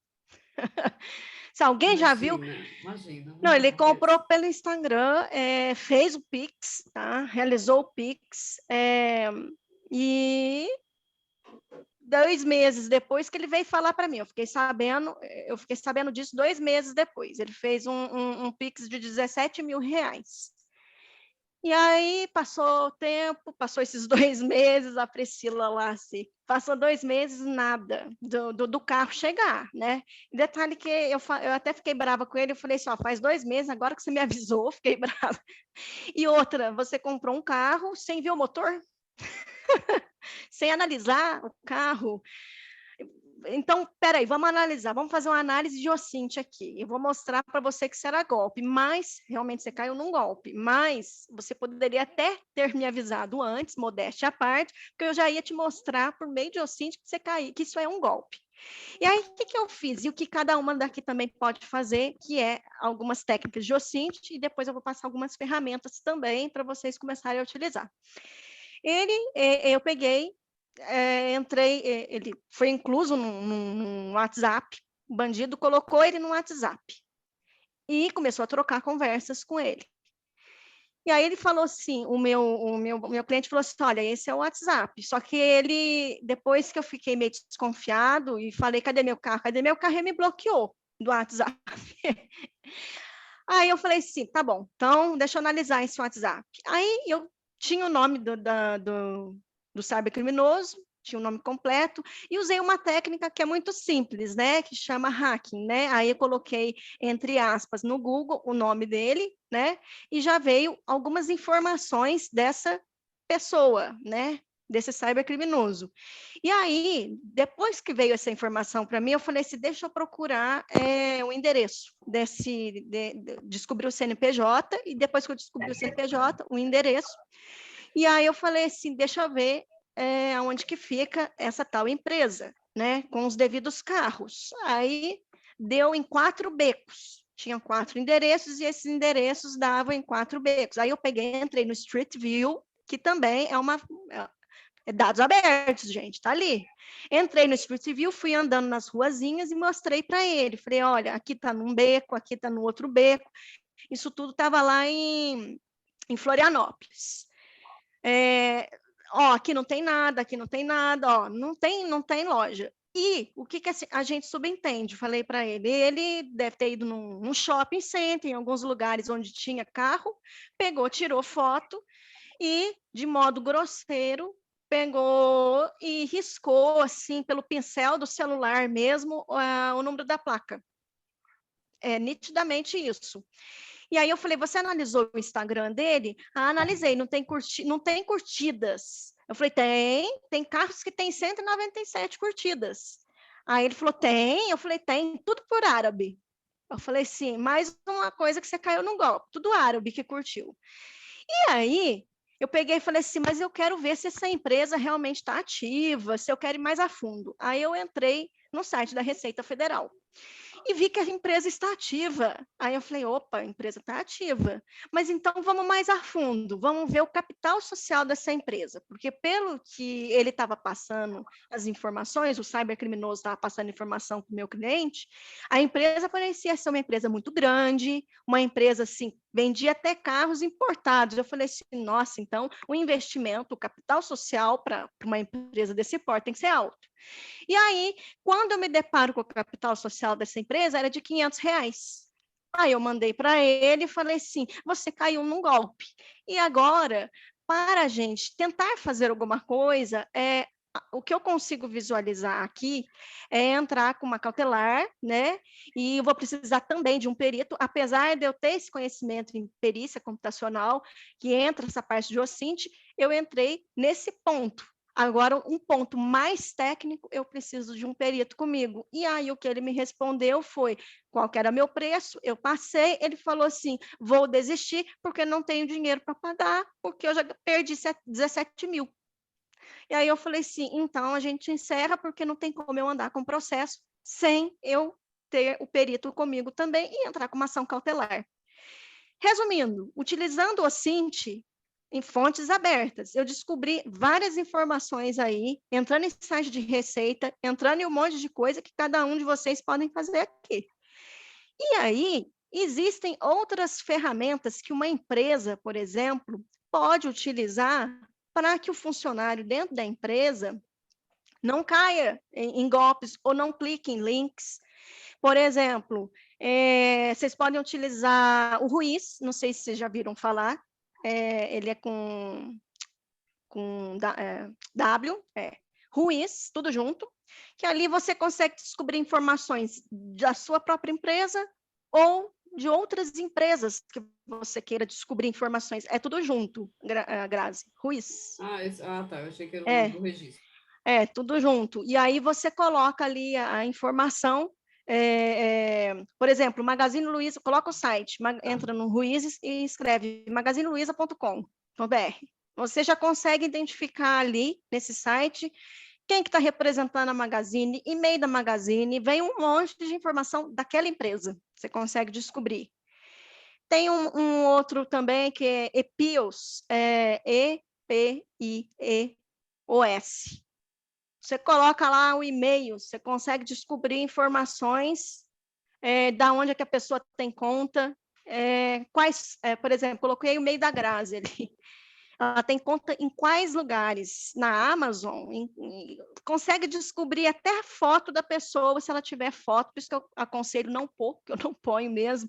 Se alguém já viu... Imagina. Não, ele comprou pelo Instagram, fez o Pix, tá? Realizou o Pix, e 2 meses depois que ele veio falar para mim, eu fiquei sabendo disso 2 meses depois. Ele fez um Pix de R$17 mil. E aí passou o tempo, passou esses 2 meses, a Priscila lá, assim, passou 2 meses, nada do carro chegar, né? E detalhe que eu até fiquei brava com ele, eu falei assim, ó, faz 2 meses, agora que você me avisou, fiquei brava. E outra, você comprou um carro sem ver o motor? Sem analisar o carro? Então, peraí, vamos analisar, vamos fazer uma análise de OSINT aqui. Eu vou mostrar para você que isso era golpe, mas realmente você caiu num golpe. Mas você poderia até ter me avisado antes, modéstia à parte, porque eu já ia te mostrar por meio de OSINT que você caiu, que isso é um golpe. E aí, o que eu fiz? E o que cada uma daqui também pode fazer, que é algumas técnicas de OSINT, e depois eu vou passar algumas ferramentas também para vocês começarem a utilizar. Eu peguei, entrei, ele foi incluso num WhatsApp, o bandido colocou ele no WhatsApp e começou a trocar conversas com ele. E aí ele falou assim, o meu cliente falou assim, olha, esse é o WhatsApp. Só que ele, depois que eu fiquei meio desconfiado e falei, cadê meu carro? Cadê meu carro? Ele me bloqueou do WhatsApp. Aí eu falei assim, tá bom, então deixa eu analisar esse WhatsApp. Aí eu tinha o nome do cybercriminoso, tinha o nome completo, e usei uma técnica que é muito simples, né, que chama hacking, né, aí eu coloquei, entre aspas, no Google, o nome dele, né, e já veio algumas informações dessa pessoa, né, desse cybercriminoso. E aí, depois que veio essa informação para mim, eu falei assim, deixa eu procurar o endereço descobrir o CNPJ, e depois que eu descobri o CNPJ, o endereço, e aí eu falei assim, deixa eu ver onde que fica essa tal empresa, né, com os devidos carros. Aí deu em 4 becos, tinham 4 endereços, e esses endereços davam em 4 becos. Aí eu peguei, entrei no Street View, que também é dados abertos, gente, tá ali. Entrei no Street View, fui andando nas ruazinhas e mostrei para ele. Falei, olha, aqui tá num beco, aqui tá no outro beco. Isso tudo estava lá em Florianópolis. Aqui não tem nada, ó, não tem loja. E o que a gente subentende? Falei para ele deve ter ido num shopping center, em alguns lugares onde tinha carro, pegou, tirou foto e, de modo grosseiro, pegou e riscou, assim, pelo pincel do celular mesmo, o número da placa. É nitidamente isso. E aí eu falei, você analisou o Instagram dele? Analisei, não tem curtidas. Eu falei, tem carros que tem 197 curtidas. Aí ele falou, tem? Eu falei, tem, tudo por árabe. Eu falei, sim, mais uma coisa que você caiu no golpe, tudo árabe que curtiu. E aí eu peguei e falei assim, mas eu quero ver se essa empresa realmente está ativa, se eu quero ir mais a fundo. Aí eu entrei no site da Receita Federal e vi que a empresa está ativa. Aí eu falei, opa, a empresa está ativa. Mas então vamos mais a fundo, vamos ver o capital social dessa empresa, porque pelo que ele estava passando as informações, o cybercriminoso estava passando informação para o meu cliente, a empresa parecia ser uma empresa muito grande, uma empresa assim, vendia até carros importados. Eu falei assim, nossa, então o investimento, o capital social para uma empresa desse porte tem que ser alto. E aí, quando eu me deparo com o capital social dessa empresa, era de R$500. Aí eu mandei para ele e falei assim, você caiu num golpe. E agora, para a gente tentar fazer alguma coisa, o que eu consigo visualizar aqui é entrar com uma cautelar, né? E eu vou precisar também de um perito, apesar de eu ter esse conhecimento em perícia computacional, que entra essa parte de OSINT, eu entrei nesse ponto. Agora, um ponto mais técnico, eu preciso de um perito comigo. E aí, o que ele me respondeu foi, qual que era meu preço? Eu passei, ele falou assim, vou desistir porque não tenho dinheiro para pagar, porque eu já perdi 17 mil. E aí eu falei assim, então a gente encerra porque não tem como eu andar com o processo sem eu ter o perito comigo também e entrar com uma ação cautelar. Resumindo, utilizando o OSINT, em fontes abertas. Eu descobri várias informações aí, entrando em site de receita, entrando em um monte de coisa que cada um de vocês podem fazer aqui. E aí, existem outras ferramentas que uma empresa, por exemplo, pode utilizar para que o funcionário dentro da empresa não caia em golpes ou não clique em links. Por exemplo, vocês podem utilizar o Ruiz, não sei se vocês já viram falar, ele é com W, Ruiz, tudo junto, que ali você consegue descobrir informações da sua própria empresa ou de outras empresas que você queira descobrir informações. É tudo junto, Grazi, Ruiz. Tá, eu achei que era o do registro. Tudo junto. E aí você coloca ali a informação, por exemplo, Magazine Luiza, coloca o site, entra no Ruiz e escreve magazineluiza.com.br. Você já consegue identificar ali, nesse site, quem que está representando a Magazine, e-mail da Magazine, vem um monte de informação daquela empresa, você consegue descobrir. Tem um outro também que é EPIOS, E-P-I-E-O-S. Você coloca lá o e-mail, você consegue descobrir informações da onde é que a pessoa tem conta, por exemplo, coloquei o e-mail da Grazi ali. Ela tem conta em quais lugares? Na Amazon, consegue descobrir até a foto da pessoa, se ela tiver foto, por isso que eu aconselho não pôr, porque eu não ponho mesmo,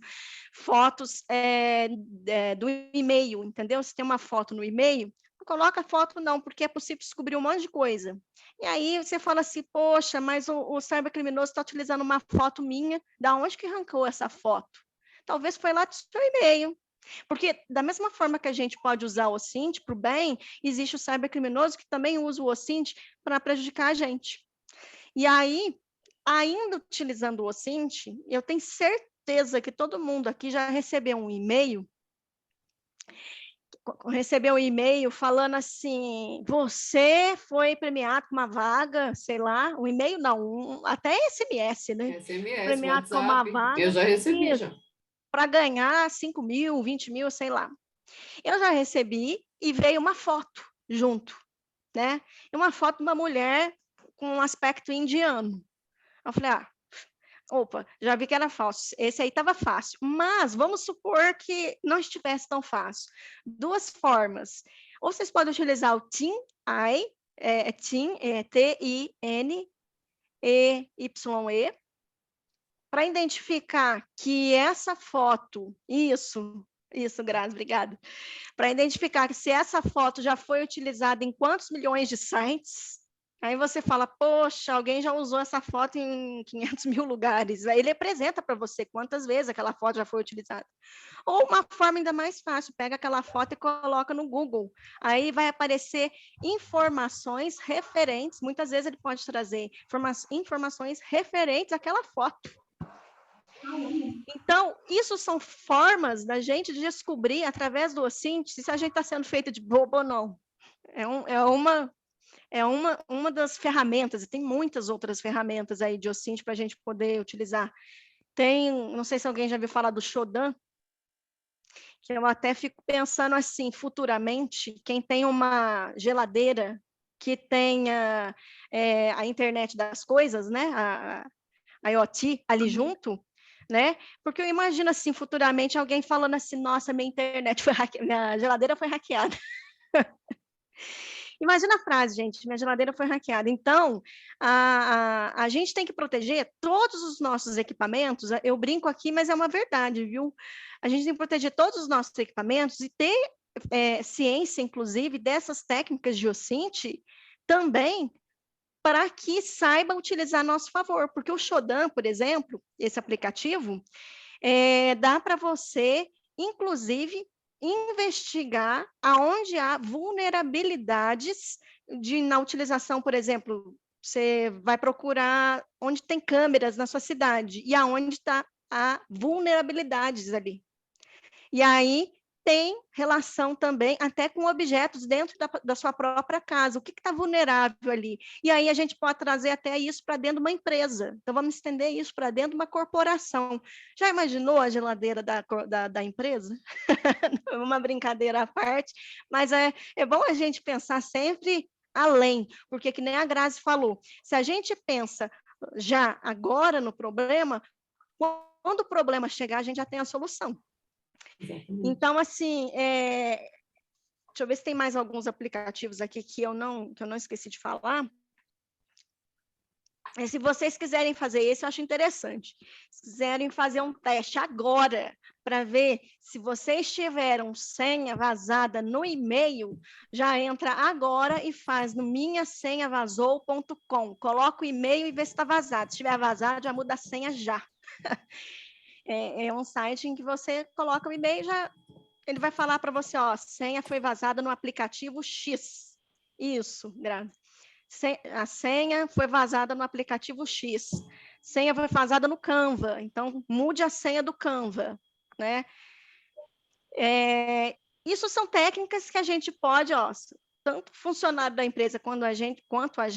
fotos do e-mail, entendeu? Se tem uma foto no e-mail, não coloca foto não, porque é possível descobrir um monte de coisa. E aí você fala assim, poxa, mas o cybercriminoso está utilizando uma foto minha, da onde que arrancou essa foto? Talvez foi lá do seu e-mail, Porque, da mesma forma que a gente pode usar o OSINT para o bem, existe o cybercriminoso que também usa o OSINT para prejudicar a gente. E aí, ainda utilizando o OSINT, eu tenho certeza que todo mundo aqui já recebeu um e-mail falando assim, você foi premiado com uma vaga, sei lá, um e-mail não, até SMS, né? SMS, Premiado com uma WhatsApp, vaga. eu já recebi, já. Para ganhar 5 mil, 20 mil, sei lá. Eu já recebi e veio uma foto junto, né? E uma foto de uma mulher com um aspecto indiano. Eu falei, opa, já vi que era falso. Esse aí estava fácil. Mas vamos supor que não estivesse tão fácil. Duas formas. Ou vocês podem utilizar o TIN-EYE, TINEYE, para identificar que essa foto, isso, Grazi, obrigada. Para identificar que se essa foto já foi utilizada em quantos milhões de sites, aí você fala, poxa, alguém já usou essa foto em 500 mil lugares. Aí ele apresenta para você quantas vezes aquela foto já foi utilizada. Ou uma forma ainda mais fácil, pega aquela foto e coloca no Google. Aí vai aparecer informações referentes, muitas vezes ele pode trazer informações referentes àquela foto. Então, isso são formas da gente descobrir, através do OSINT, se a gente está sendo feito de bobo ou não. É uma das ferramentas, e tem muitas outras ferramentas aí de OSINT para a gente poder utilizar. Não sei se alguém já ouviu falar do Shodan, que eu até fico pensando assim, futuramente, quem tem uma geladeira que tenha a internet das coisas, né, a IoT ali junto, né? Porque eu imagino assim, futuramente, alguém falando assim, nossa, minha geladeira foi hackeada. Imagina a frase, gente, minha geladeira foi hackeada. Então, a gente tem que proteger todos os nossos equipamentos, eu brinco aqui, mas é uma verdade, viu? A gente tem que proteger todos os nossos equipamentos e ter ciência, inclusive, dessas técnicas de OSINT também, para que saiba utilizar a nosso favor, porque o Shodan, por exemplo, esse aplicativo, dá para você, inclusive, investigar aonde há vulnerabilidades na utilização, por exemplo, você vai procurar onde tem câmeras na sua cidade e aonde está a vulnerabilidades ali. E aí tem relação também até com objetos dentro da sua própria casa. O que está vulnerável ali? E aí a gente pode trazer até isso para dentro de uma empresa. Então, vamos estender isso para dentro de uma corporação. Já imaginou a geladeira da empresa? Uma brincadeira à parte, mas é bom a gente pensar sempre além, porque que nem a Grazi falou, se a gente pensa já agora no problema, quando o problema chegar, a gente já tem a solução. Então, assim, deixa eu ver se tem mais alguns aplicativos aqui que eu não esqueci de falar. E se vocês quiserem fazer isso, eu acho interessante. Se quiserem fazer um teste agora, para ver se vocês tiveram senha vazada no e-mail, já entra agora e faz no minhasenhavazou.com. Coloca o e-mail e vê se está vazado. Se estiver vazado, já muda a senha já. É um site em que você coloca o e-mail, ele vai falar para você, ó, senha foi vazada no aplicativo X. Isso, Grazi. A senha foi vazada no aplicativo X. Senha foi vazada no Canva. Então, mude a senha do Canva, né? Isso são técnicas que a gente pode, ó, tanto funcionário da empresa quanto a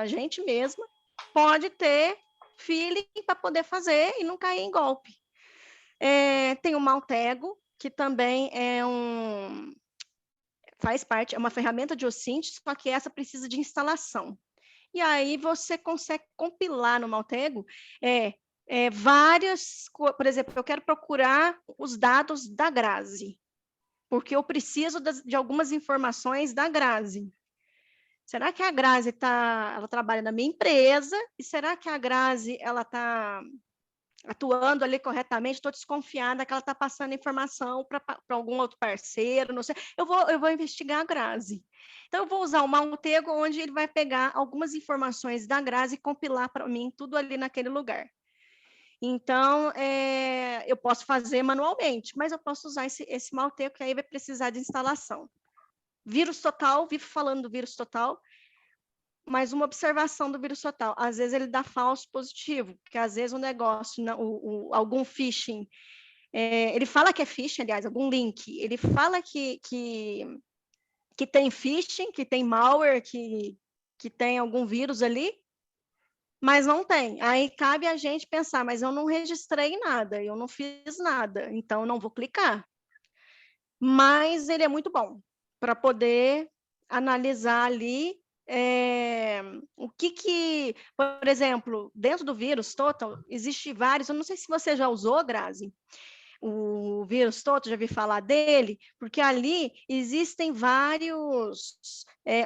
gente mesma, pode ter feeling para poder fazer e não cair em golpe. Tem o Maltego, que também faz parte, é uma ferramenta de OSINT, só que essa precisa de instalação. E aí você consegue compilar no Maltego por exemplo, eu quero procurar os dados da Grazi, porque eu preciso de algumas informações da Grazi. Será que a Grazi ela trabalha na minha empresa? E será que a Grazi ela está atuando ali corretamente? Estou desconfiada que ela está passando informação para algum outro parceiro, não sei. Eu vou investigar a Grazi. Então, eu vou usar o Maltego, onde ele vai pegar algumas informações da Grazi e compilar para mim tudo ali naquele lugar. Então, eu posso fazer manualmente, mas eu posso usar esse Malteco, que aí vai precisar de instalação. Vírus total, vivo falando do vírus total, mas uma observação do vírus total. Às vezes ele dá falso positivo, porque às vezes o negócio, algum phishing, ele fala que é phishing, aliás, algum link, ele fala que tem phishing, que tem malware, que tem algum vírus ali, mas não tem. Aí cabe a gente pensar, mas eu não registrei nada, eu não fiz nada, então eu não vou clicar. Mas ele é muito bom para poder analisar ali o que, por exemplo, dentro do vírus Total, existe vários, eu não sei se você já usou, Grazi, o vírus Total, já vi falar dele, porque ali existem vários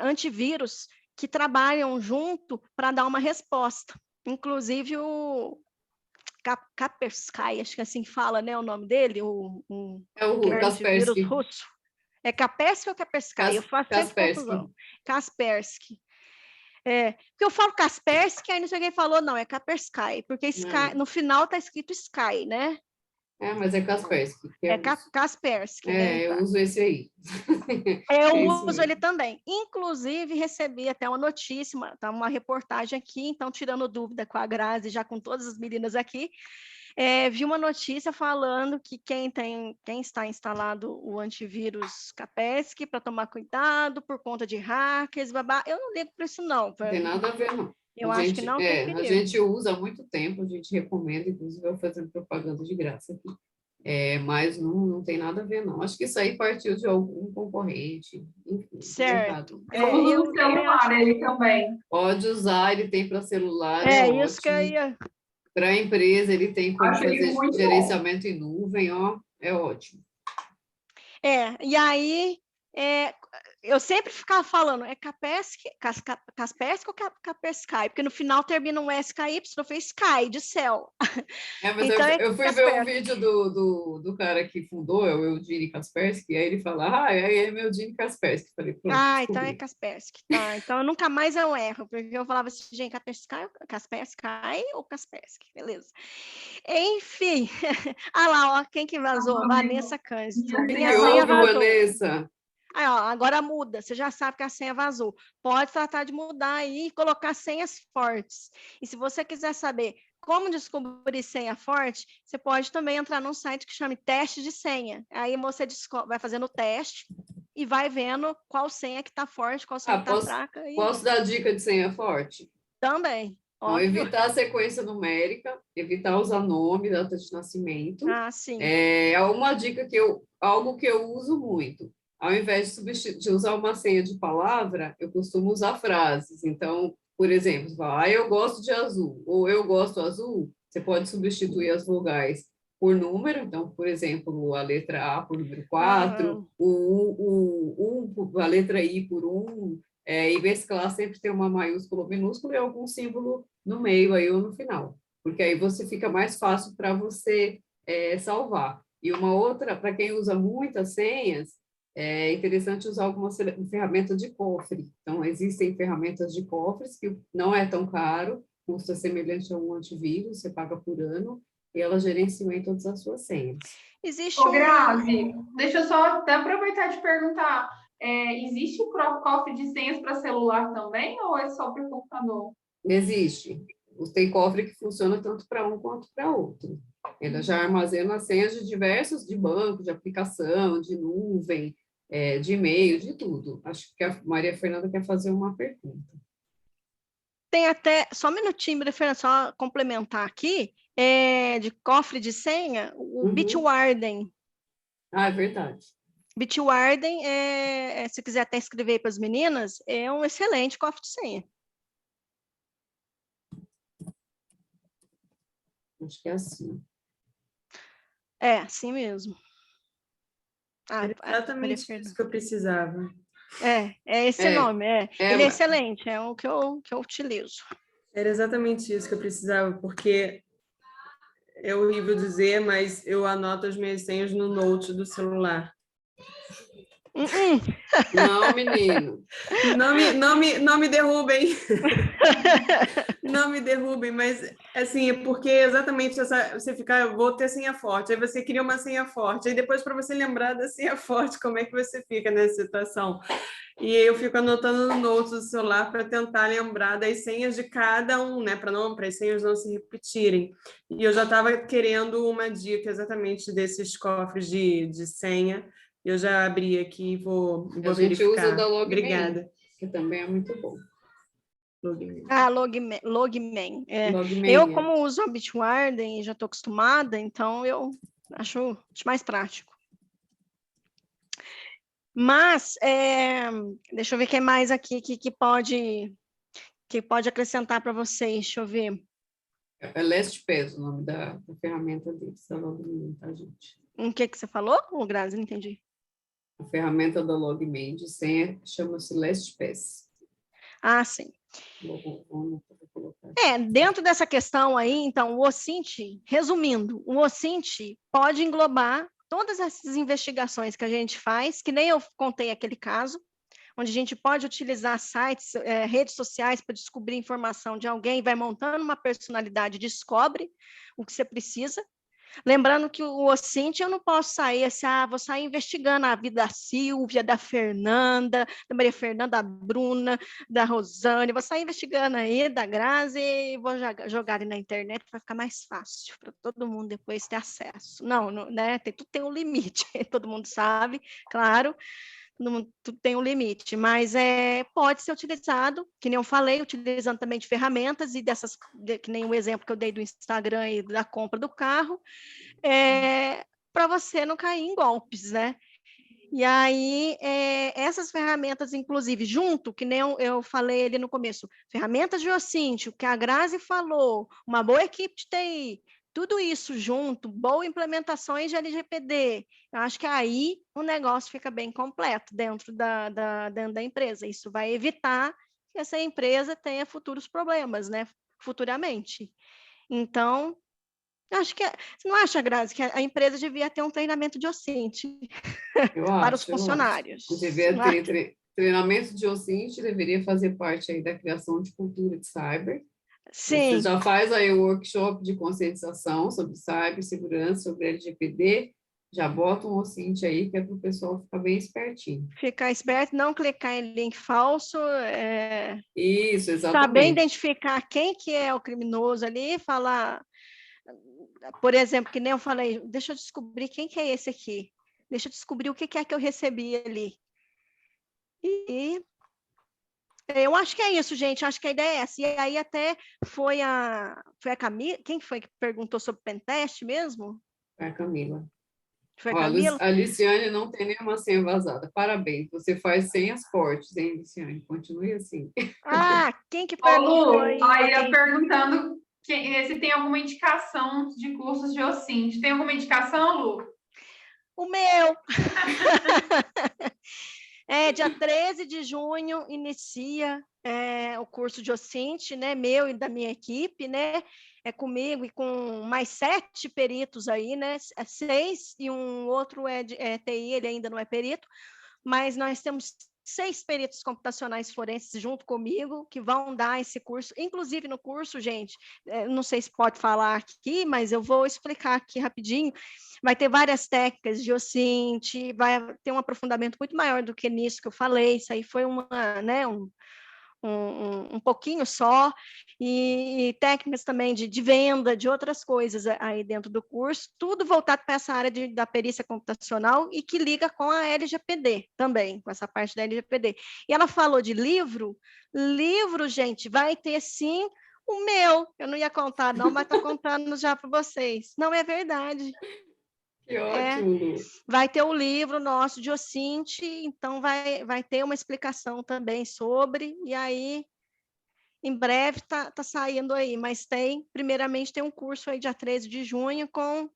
antivírus que trabalham junto para dar uma resposta. Inclusive o Kaspersky, acho que assim fala, né, o nome dele, É o Kaspersky. Russo. É Kaspersky ou Kaspersky? Eu faço sempre confusão. Kaspersky. Porque eu falo Kaspersky, aí não sei quem falou, não, é Kaspersky, porque Sky, no final está escrito Sky, né? Mas é Kaspersky. Kaspersky, né? Eu uso esse aí. Eu uso ele também. Inclusive, recebi até uma notícia, uma reportagem aqui, então, tirando dúvida com a Grazi, já com todas as meninas aqui, vi uma notícia falando que quem está instalado o antivírus Kaspersky para tomar cuidado por conta de hackers, babá. Eu não ligo para isso, não. Não tem nada a ver, não. Eu acho que não tem perigo. A gente usa há muito tempo, a gente recomenda, inclusive eu fazendo propaganda de graça aqui. Mas não tem nada a ver, não. Acho que isso aí partiu de algum concorrente. Enfim, certo. Eu uso o celular ele também. Pode usar, ele tem para celular. Isso que eu ia... Para a empresa, ele tem como fazer gerenciamento em nuvem, é ótimo. E aí, eu sempre ficava falando, Kaspersky ou Kaspersky? Porque no final termina um SKY, eu falei Sky, de céu. Mas então, eu fui ver um vídeo do cara que fundou, é o Eugene Kaspersky, aí ele fala, é meu Eugene Kaspersky. Falei, pronto, então é Kaspersky. Então eu nunca mais erro, porque eu falava assim, gente, Kaspersky ou Kaspersky, beleza. Enfim, olha lá, ó, quem que vazou? Vanessa Cândido. Minha senha vazou. Vanessa. Agora muda, você já sabe que a senha vazou. Pode tratar de mudar aí e colocar senhas fortes. E se você quiser saber como descobrir senha forte, você pode também entrar num site que chama Teste de Senha. Aí você vai fazendo o teste e vai vendo qual senha que está forte, qual senha que está fraca. Posso dar dica de senha forte? Também. Então, evitar a sequência numérica, evitar usar nome, data de nascimento. Sim. É uma dica algo que eu uso muito. Ao invés de usar uma senha de palavra, eu costumo usar frases. Então, por exemplo, eu gosto de azul, ou eu gosto azul, você pode substituir as vogais por número. Então, por exemplo, a letra A por número 4, a letra I por 1, e mesclar sempre ter uma maiúscula ou minúscula e algum símbolo no meio aí ou no final. Porque aí você fica mais fácil para você salvar. E uma outra, para quem usa muitas senhas, é interessante usar alguma ferramenta de cofre. Então, existem ferramentas de cofres que não é tão caro, custa semelhante a um antivírus, você paga por ano, e ela gerencia em todas as suas senhas. Existe Grazi, deixa eu só até aproveitar de perguntar, existe o cofre de senhas para celular também, ou é só para computador? Existe. Tem cofre que funciona tanto para um quanto para outro. Ela já armazena senhas de banco, de aplicação, de nuvem, de e-mail, de tudo. Acho que a Maria Fernanda quer fazer uma pergunta. Tem até, só um minutinho, Maria Fernanda, só complementar aqui, de cofre de senha, o Bitwarden. É verdade. Bitwarden, se quiser até escrever para as meninas, é um excelente cofre de senha. Acho que é assim. Assim mesmo. Exatamente isso que eu precisava. É esse nome, ele é excelente, é o que eu utilizo. Era exatamente isso que eu precisava, porque é horrível dizer, mas eu anoto as minhas senhas no note do celular. Não, menino. Não me derrubem. Não me derrubem, mas assim, é porque exatamente você fica, eu vou ter senha forte, aí você cria uma senha forte, aí depois para você lembrar da senha forte, como é que você fica nessa situação? E eu fico anotando no notes do celular para tentar lembrar das senhas de cada um, né? Para as senhas não se repetirem. E eu já estava querendo uma dica exatamente desses cofres de senha. Eu já abri aqui e vou A gente verificar. usa o da Logman, Obrigada. que também é muito bom. Logman. Logman, Eu, como uso o Bitwarden e já estou acostumada, então eu acho mais prático. Mas, deixa eu ver o que mais aqui que pode acrescentar para vocês. Deixa eu ver. É LastPass o nome da ferramenta deles, da Logman, tá, gente? O que você falou, Grazi? Não entendi. A ferramenta da Logman de senha chama-se LastPass. Ah, sim. Vou colocar. Dentro dessa questão aí, então, o OSINT, resumindo, o OSINT pode englobar todas essas investigações que a gente faz, que nem eu contei aquele caso, onde a gente pode utilizar sites, redes sociais para descobrir informação de alguém, vai montando uma personalidade, descobre o que você precisa. Lembrando que o OSINT eu não posso sair assim, vou sair investigando a vida da Silvia, da Fernanda, da Maria Fernanda, da Bruna, da Rosane, vou sair investigando aí, da Grazi, e vou jogar ali na internet, vai ficar mais fácil para todo mundo depois ter acesso. Não, né? Tudo tem um limite, todo mundo sabe, claro. Tudo tem um limite, mas pode ser utilizado, que nem eu falei, utilizando também de ferramentas e que nem o exemplo que eu dei do Instagram e da compra do carro, para você não cair em golpes, né? E aí, essas ferramentas, inclusive, junto, que nem eu falei ali no começo, ferramentas de OSINT, o que a Grazi falou, uma boa equipe de TI, tudo isso junto, boa implementações de LGPD, eu acho que aí o negócio fica bem completo dentro dentro da empresa. Isso vai evitar que essa empresa tenha futuros problemas, né? Futuramente. Então, eu acho que você não acha, Grazi, que a empresa devia ter um treinamento de OSINT para os funcionários? Devia ter treinamento de OSINT, deveria fazer parte aí da criação de cultura de cyber. Sim. Você já faz aí o workshop de conscientização sobre cibersegurança, sobre LGPD, já bota um OSINT aí, que é para o pessoal ficar bem espertinho. Ficar esperto, não clicar em link falso. Isso, exatamente. Saber identificar quem que é o criminoso ali, falar, por exemplo, que nem eu falei, deixa eu descobrir quem que é esse aqui, deixa eu descobrir o que é que eu recebi ali. E eu acho que é isso, gente, acho que a ideia é essa. E aí até foi a Camila, quem foi que perguntou sobre pentest mesmo? Foi a Camila. Foi a Camila? A Liciane não tem nenhuma senha vazada. Parabéns, você faz senhas fortes, hein, Liciane? Continue assim. Quem que perguntou aí? Aí perguntando se tem alguma indicação de cursos de OSINT. Tem alguma indicação, Lu? O meu! Dia 13 de junho inicia o curso de OSINT, né, meu e da minha equipe, né, comigo e com mais 7 peritos aí, né, 6 e um outro TI, ele ainda não é perito, mas nós temos 6 peritos computacionais forenses junto comigo, que vão dar esse curso. Inclusive, no curso, gente, não sei se pode falar aqui, mas eu vou explicar aqui rapidinho. Vai ter várias técnicas de OSINT, vai ter um aprofundamento muito maior do que nisso que eu falei. Isso aí foi um pouquinho só, e técnicas também de venda, de outras coisas aí dentro do curso, tudo voltado para essa área da perícia computacional e que liga com a LGPD também, com essa parte da LGPD. E ela falou de livro, gente, vai ter sim o meu, eu não ia contar não, mas estou contando já para vocês. Não é verdade. Que ótimo! Vai ter o livro nosso de OSINT, então vai ter uma explicação também sobre, e aí, em breve, tá saindo aí, mas primeiramente tem um curso aí dia 13 de junho com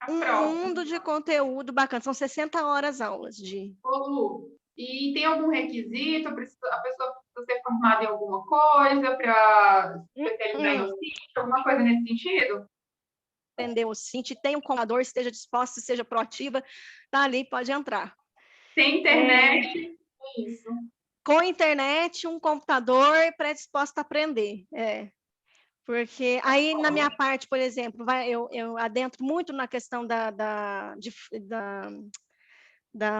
mundo de conteúdo bacana, são 60 horas aulas de... Ô, Lu, e tem algum requisito? A pessoa precisa ser formada em alguma coisa para especializar em OSINT, alguma coisa nesse sentido? Entendeu? OSINT, tem um computador, esteja disposta, seja proativa, tá ali, pode entrar. Tem internet, isso. Com internet, um computador predisposto a aprender. Porque aí, na minha parte, por exemplo, eu adentro muito na questão da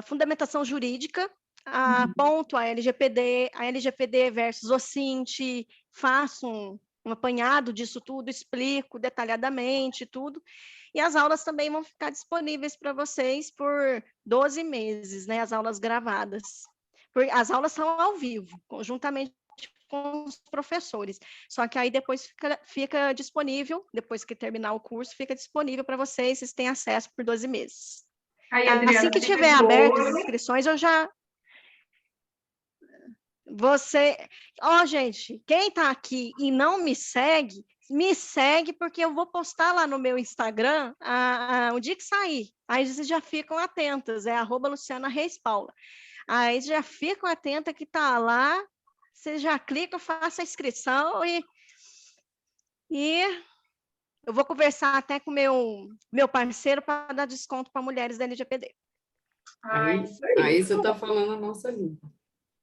fundamentação jurídica, aponto a LGPD versus OSINT, faço um apanhado disso tudo, explico detalhadamente tudo, e as aulas também vão ficar disponíveis para vocês por 12 meses, né, as aulas gravadas. As aulas são ao vivo, conjuntamente com os professores, só que aí depois fica disponível, depois que terminar o curso, fica disponível para vocês têm acesso por 12 meses. Aí, Adriana, assim que tiver aberto as inscrições, eu já... gente, quem está aqui e não me segue, porque eu vou postar lá no meu Instagram o dia que sair. Aí vocês já ficam atentas, @LucianaReisPaula. Aí já ficam atentas que está lá, vocês já clicam, façam a inscrição e eu vou conversar até com o meu parceiro para dar desconto para mulheres da LGPD. Aí você está falando a nossa língua.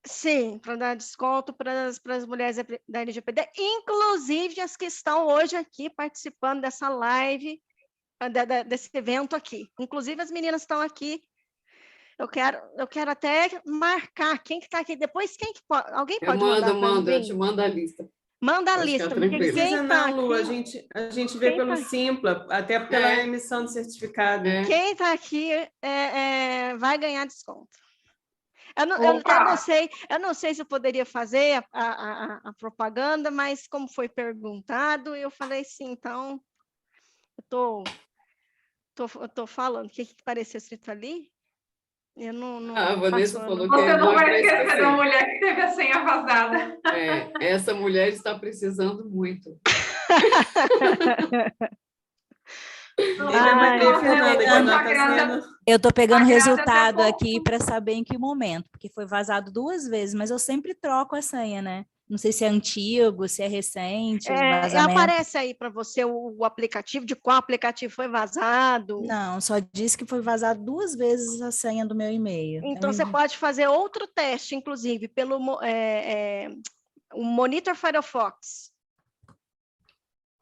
Sim, para dar desconto para as mulheres da LGPD, inclusive as que estão hoje aqui participando dessa live, desse evento aqui. Inclusive as meninas estão aqui. Eu quero até marcar quem que está aqui. Depois, alguém pode mandar? Eu te mando a lista. Manda a lista. Não precisa não, Lu, a gente vê pelo Simpla, até pela emissão de certificado. Quem está aqui vai ganhar desconto. Eu não sei se eu poderia fazer a propaganda, mas como foi perguntado, eu falei sim, então eu tô falando. O que parecia escrito ali? Eu não a Vanessa falou que você não vai esquecer esquecer. da mulher que teve a senha vazada. Essa mulher está precisando muito. Eu estou pegando resultado aqui para saber em que momento, porque foi vazado 2 vezes, mas eu sempre troco a senha, né? Não sei se é antigo, se é recente. Aparece aí para você o aplicativo, de qual aplicativo foi vazado? Não, só diz que foi vazado 2 vezes a senha do meu e-mail. Então, você pode fazer outro teste, inclusive, pelo o Monitor Firefox.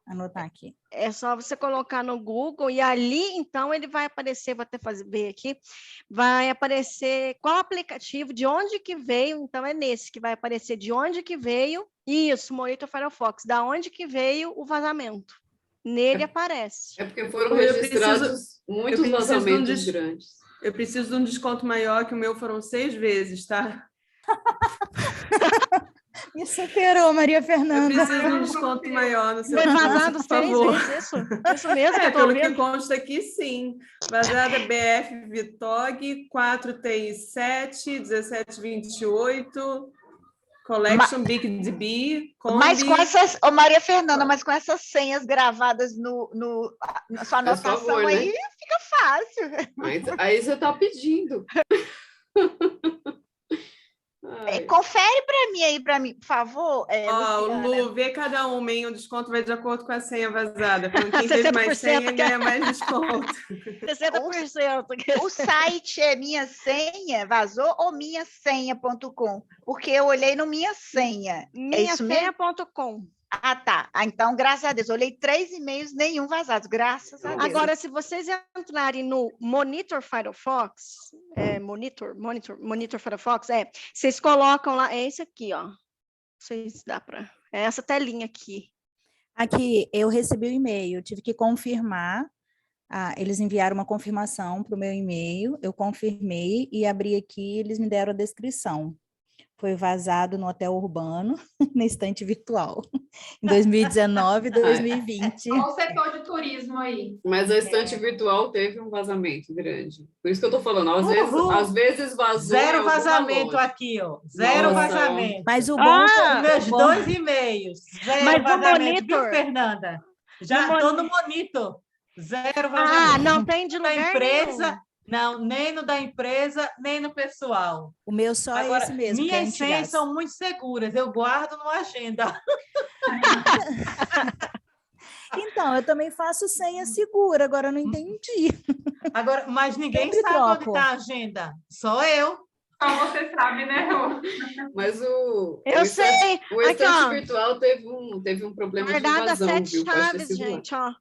Anotar aqui. É só você colocar no Google e ali, então, ele vai aparecer, vou até ver aqui, vai aparecer qual aplicativo, de onde que veio, então é nesse que vai aparecer de onde que veio, isso, Monitor Firefox, da onde que veio o vazamento. Nele aparece. É porque foram registrados muitos vazamentos grandes. Eu preciso de um desconto maior, que o meu foram 6 vezes, tá? Me superou, Maria Fernanda. Eu preciso de um desconto maior no seu Foi vazado por 6 favor. vezes, isso mesmo que eu tô pelo vendo. que consta aqui, sim. Vazada BF Vitog 4TI7 1728 Collection Big DB. Mas com essas, Maria Fernanda, mas com essas senhas gravadas na sua anotação favor, aí, né? fica fácil. Aí você está pedindo. Confere para mim aí, por favor. Lu, vê cada uma, hein? O desconto vai de acordo com a senha vazada. Então, quem teve mais senha ganha mais desconto. 60%. O site é Minha Senha, vazou, ou minhasenha.com? Porque eu olhei no Minha Senha. Minhasenha.com. Ah, tá. Então, graças a Deus, eu olhei 3 e-mails, nenhum vazado, graças a Deus. Agora, se vocês entrarem no Monitor Firefox, Monitor Firefox, vocês colocam lá, é esse aqui, ó. Não sei se dá para... É essa telinha aqui. Aqui, eu recebi o e-mail, eu tive que confirmar. Eles enviaram uma confirmação para o meu e-mail, eu confirmei e abri aqui, eles me deram a descrição. Foi vazado no Hotel Urbano, na estante virtual, em 2019 e 2020. Qual o setor de turismo aí? Mas a estante virtual teve um vazamento grande. Por isso que eu estou falando, às vezes vazou. 0 vazamento aqui, ó. 0 vazamento. Mas o bom... meus 2 e-mails. 0 vazamento, viu, Fernanda? Já estou no Monitor. 0 vazamento. Não tem de lugar empresa. nenhum. Não, nem no da empresa, nem no pessoal. O meu só Agora, é esse mesmo. Minhas senhas são muito seguras, eu guardo numa agenda. Então, eu também faço senha segura, agora eu não entendi. Agora, mas ninguém Sempre sabe onde troco. está a agenda. Só eu. Só você sabe, né, Rô? Mas o sei. o Aqui, estante ó. virtual teve um problema de Guardada invasão, 7 viu? Pode ter chaves, sido lá. gente, ó.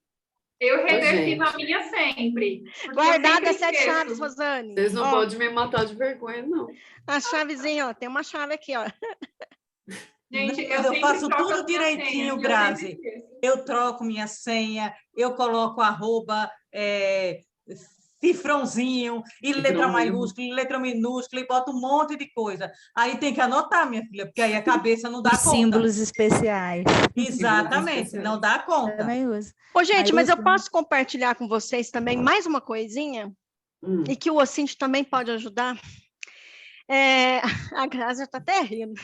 Eu redefino gente. a minha sempre. Porque eu Guardada sempre 7 esqueço. chaves, Rosane. Vocês não Ó, podem me matar de vergonha, não. a chavezinha, ó. Tem uma chave aqui, ó. Gente, Não, mas eu sempre faço troco tudo as minhas direitinho, senhas, e eu Grazi. sempre esqueço. Eu troco minha senha, eu coloco arroba, cifrãozinho, e letra Cifrãozinho. maiúscula, e letra minúscula, e boto um monte de coisa. Aí tem que anotar, minha filha, porque aí a cabeça não dá Os conta. símbolos especiais. Exatamente, especiais. não dá conta. Também uso. Ô, gente, mas eu Maiúsculo. posso compartilhar com vocês também mais uma coisinha? E que o Ocinte também pode ajudar? A Grazi está até rindo.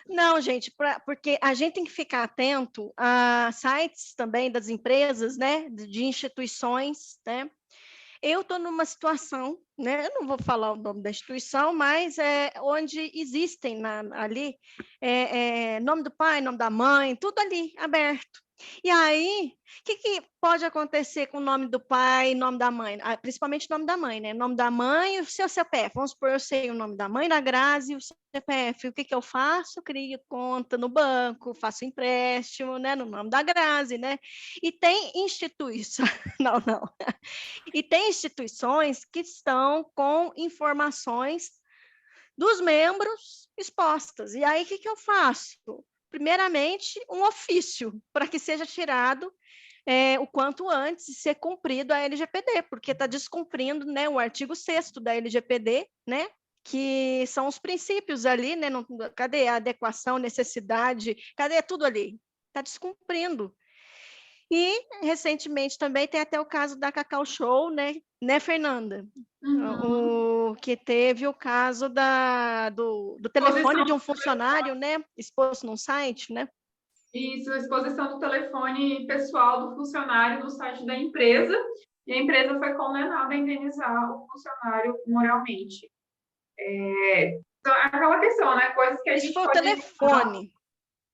Não, gente, porque a gente tem que ficar atento a sites também das empresas, né, de instituições, né? Eu estou numa situação, né? Eu não vou falar o nome da instituição, mas onde existem ali nome do pai, nome da mãe, tudo ali aberto. E aí, o que pode acontecer com o nome do pai e nome da mãe? Principalmente o nome da mãe, né? O nome da mãe e o seu CPF. Vamos supor, eu sei o nome da mãe da Grazi e o CPF. O que eu faço? Crio conta no banco, faço empréstimo, né? No nome da Grazi, né? E tem instituições... Não. E tem instituições que estão com informações dos membros expostas. E aí, o que eu faço? Primeiramente, um ofício, para que seja tirado o quanto antes e ser cumprido a LGPD, porque está descumprindo, né, o artigo 6º da LGPD, né, que são os princípios ali, né, cadê a adequação, necessidade, cadê tudo ali? Está descumprindo. E, recentemente, também tem até o caso da Cacau Show, né, Fernanda? O que teve o caso do telefone de um funcionário, né, exposto num site, né? Isso, a exposição do telefone pessoal do funcionário no site da empresa, e a empresa foi condenada a indenizar o funcionário moralmente. Então, é aquela questão, né? Coisas que a gente foi o pode... telefone.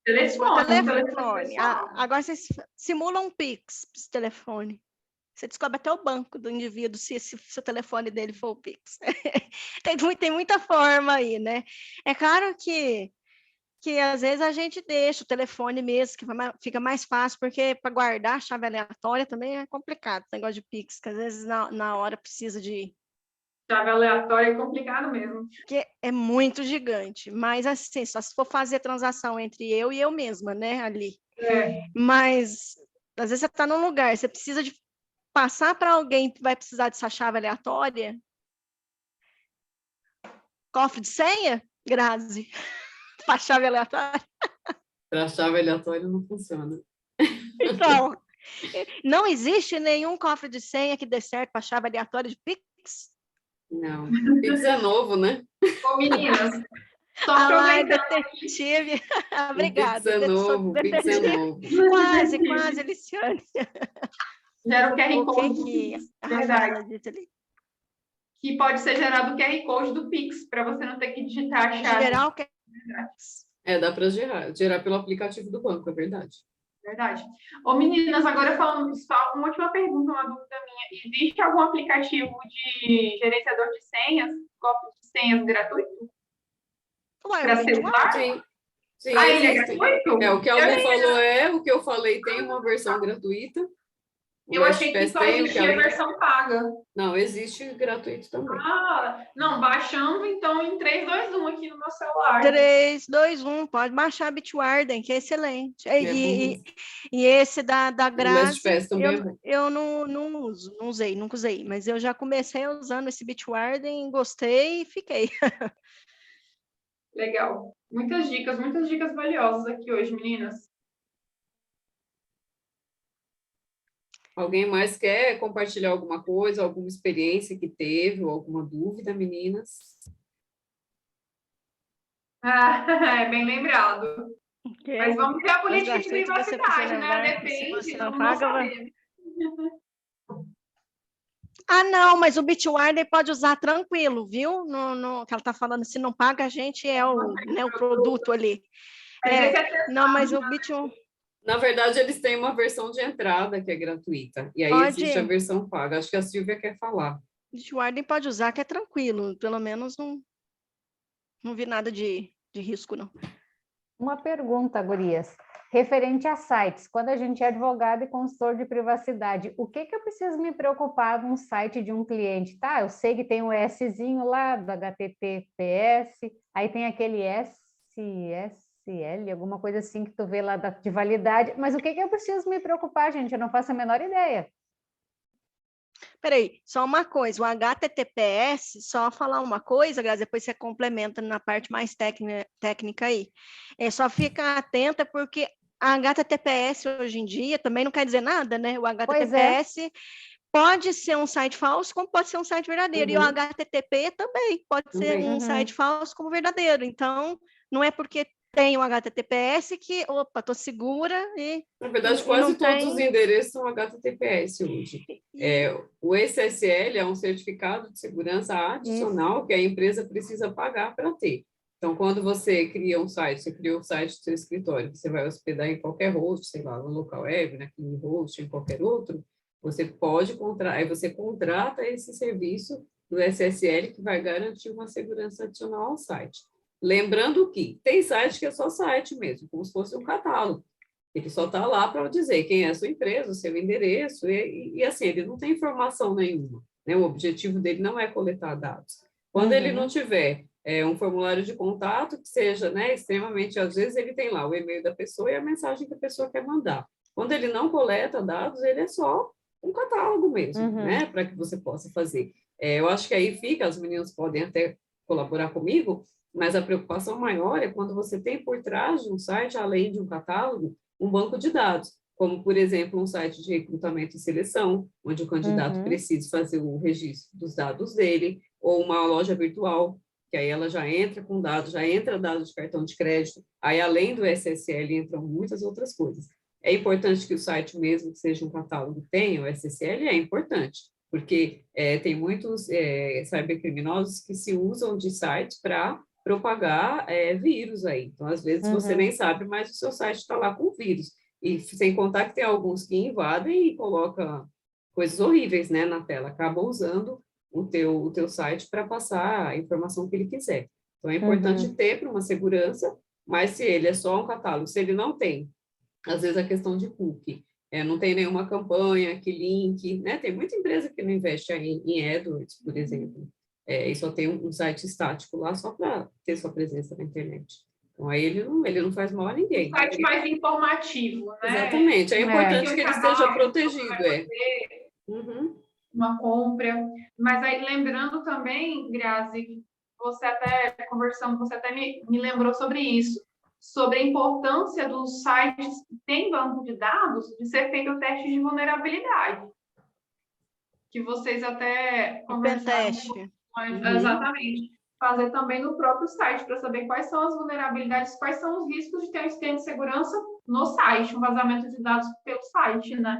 Telefone. Agora vocês simulam um Pix para esse telefone. Você descobre até o banco do indivíduo se o telefone dele for o Pix. tem muita forma aí, né? É claro que às vezes a gente deixa o telefone mesmo, que fica mais fácil, porque para guardar a chave aleatória também é complicado, o negócio de Pix, que às vezes na hora precisa de... Chave aleatória é complicado mesmo. Porque é muito gigante, mas assim, só se for fazer transação entre eu e eu mesma, né, ali. Mas, às vezes você está num lugar, você precisa de passar para alguém que vai precisar dessa chave aleatória. Cofre de senha, Grazi? Para chave aleatória? Para a chave aleatória não funciona. Então, não existe nenhum cofre de senha que dê certo para chave aleatória de Pix? Não. Pix é novo, né? Ô, meninas, só Ai, aproveitando... detetive. Obrigada. Pix é novo, Pix é novo. Quase, Liciane. Gera o QR Code. Que a Verdade. Rafaela disse ali. Que pode ser gerado o QR Code do Pix, para você não ter que digitar a chave. Gerar o QR. Dá para gerar pelo aplicativo do banco, é verdade. Verdade. Ô, meninas, agora falando só uma última pergunta, uma dúvida minha. Existe algum aplicativo de gerenciador de senhas, cópia de senhas gratuito? Para celular? Sim. Ele é gratuito? O que a Lu falou o que eu falei, tem uma versão gratuita. Eu achei que só existia a versão paga. Não, existe gratuito também. Não, baixando, então, em 3, 2, 1 aqui no meu celular. 3, 2, 1, pode baixar a Bitwarden, que é excelente. E esse da Grazi, eu não uso, nunca usei, mas eu já comecei usando esse Bitwarden, gostei e fiquei. Legal. Muitas dicas valiosas aqui hoje, meninas. Alguém mais quer compartilhar alguma coisa, alguma experiência que teve, ou alguma dúvida, meninas? É bem lembrado. Okay. Mas vamos ter a política de privacidade, né? Depende, não saber. Não, mas o Bitwarden pode usar tranquilo, viu? Que ela está falando, se não paga, a gente o produto ali. Não, mas o Bitwarden... Na verdade, eles têm uma versão de entrada que é gratuita, e aí Pode, existe a versão paga. Acho que a Silvia quer falar. o Warden pode usar, que é tranquilo, pelo menos não vi nada de risco, não. Uma pergunta, gurias. Referente a sites, quando a gente é advogado e consultor de privacidade, o que eu preciso me preocupar num site de um cliente? Tá, eu sei que tem o Szinho lá do HTTPS, aí tem aquele SSL, alguma coisa assim que tu vê lá de validade, mas o que eu preciso me preocupar, gente? Eu não faço a menor ideia. Peraí, só uma coisa, o HTTPS, só falar uma coisa, Grazi, depois você complementa na parte mais técnica aí. É só ficar atenta, porque a HTTPS hoje em dia também não quer dizer nada, né? O Pois é. HTTPS pode ser um site falso, como pode ser um site verdadeiro. E o HTTP também pode ser um site falso como verdadeiro. Então, não é porque tem o HTTPS que, opa, estou segura e... Na verdade, quase todos os endereços são HTTPS hoje. O SSL é um certificado de segurança adicional que a empresa precisa pagar para ter. Então, quando você cria um site, você cria um site do seu escritório, você vai hospedar em qualquer host, sei lá, no local web, naquele host, em qualquer outro, você pode contratar, aí você contrata esse serviço do SSL que vai garantir uma segurança adicional ao site. Lembrando que tem site que é só site mesmo, como se fosse um catálogo. Ele só está lá para dizer quem é a sua empresa, o seu endereço, e assim, ele não tem informação nenhuma, né? O objetivo dele não é coletar dados. Quando ele não tiver um formulário de contato que seja, né, extremamente, às vezes ele tem lá o e-mail da pessoa e a mensagem que a pessoa quer mandar. Quando ele não coleta dados, ele é só um catálogo mesmo, né, para que você possa fazer. Eu acho que aí fica, as meninas podem até colaborar comigo, mas a preocupação maior é quando você tem por trás de um site, além de um catálogo, um banco de dados, como, por exemplo, um site de recrutamento e seleção, onde o candidato precisa fazer o registro dos dados dele, ou uma loja virtual, que aí ela já entra com dados, já entra dados de cartão de crédito, aí além do SSL entram muitas outras coisas. É importante que o site, mesmo que seja um catálogo, tenha o SSL, é importante, porque tem muitos cybercriminosos que se usam de sites para propagar vírus aí. Então, às vezes, você nem sabe, mas o seu site está lá com vírus. E sem contar que tem alguns que invadem e colocam coisas horríveis, né, na tela. Acabam usando o teu site para passar a informação que ele quiser. Então, é importante ter para uma segurança, mas se ele é só um catálogo, se ele não tem, às vezes, a questão de cookie, não tem nenhuma campanha, que link, né? Tem muita empresa que não investe em AdWords, por exemplo. E só tem um site estático lá só para ter sua presença na internet. Então, aí ele não faz mal a ninguém. Um site mais informativo, né? Exatamente. É importante que ele esteja protegido. Uma compra. Mas aí, lembrando também, Grazi, você até conversando, você até me lembrou sobre isso, sobre a importância dos sites que têm banco de dados de ser feito o teste de vulnerabilidade. Que vocês até conversaram. Exatamente. Fazer também no próprio site, para saber quais são as vulnerabilidades, quais são os riscos de ter um incidente de segurança no site, um vazamento de dados pelo site, né?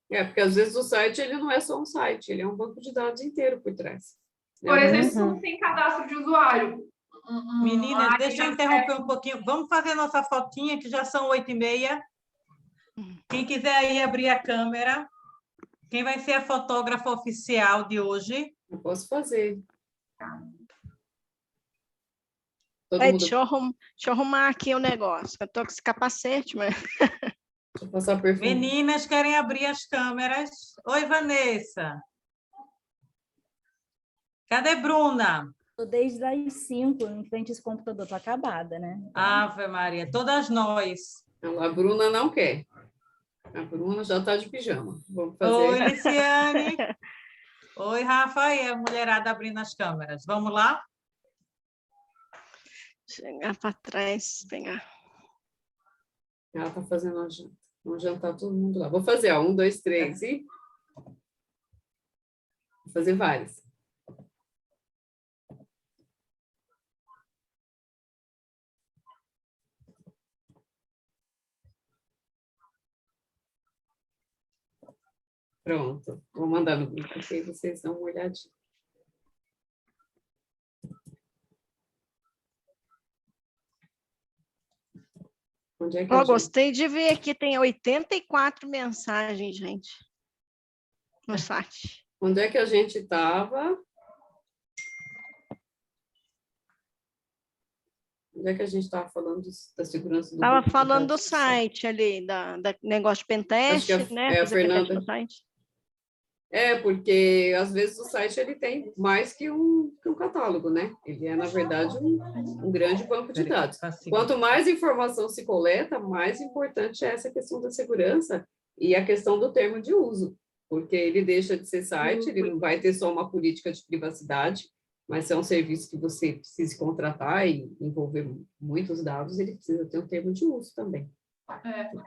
Porque às vezes o site ele não é só um site, ele é um banco de dados inteiro por trás. Por exemplo, se não tem cadastro de usuário. Meninas, deixa eu interromper um pouquinho. Vamos fazer nossa fotinha, que já são 8h30. Quem quiser aí abrir a câmera. Quem vai ser a fotógrafa oficial de hoje? Eu posso fazer. Deixa eu arrumar aqui o negócio. Eu estou com esse capacete, mas... Deixa eu passar perfume. Meninas, querem abrir as câmeras? Oi, Vanessa. Cadê Bruna? Estou desde as 5 em frente a esse computador, estou acabada, né? Ave Maria, todas nós. A Bruna não quer. A Bruna já está de pijama. Vamos fazer. Oi, Liciane. Oi, Rafa, e a mulherada abrindo as câmeras. Vamos lá? Chegar para trás, pegar. Ela está fazendo uma janta. Vamos jantar todo mundo lá. Vou fazer, 1, 2, 3 e... Vou fazer várias. Pronto. Vou mandar no grupo, porque aí vocês dão uma olhadinha. Onde é que a gente... Gostei de ver aqui, tem 84 mensagens, gente, no chat. Onde é que a gente estava? Onde é que a gente estava falando da segurança do Estava grupo de falando do dados social? site ali, da negócio de Acho pentest, que né? a Fazer pentest Fernanda... no site. Porque às vezes o site ele tem mais que um catálogo, né? Ele é, na verdade, um grande banco de dados. Quanto mais informação se coleta, mais importante é essa questão da segurança e a questão do termo de uso, porque ele deixa de ser site, ele não vai ter só uma política de privacidade, mas se é um serviço que você precisa contratar e envolver muitos dados, ele precisa ter um termo de uso também.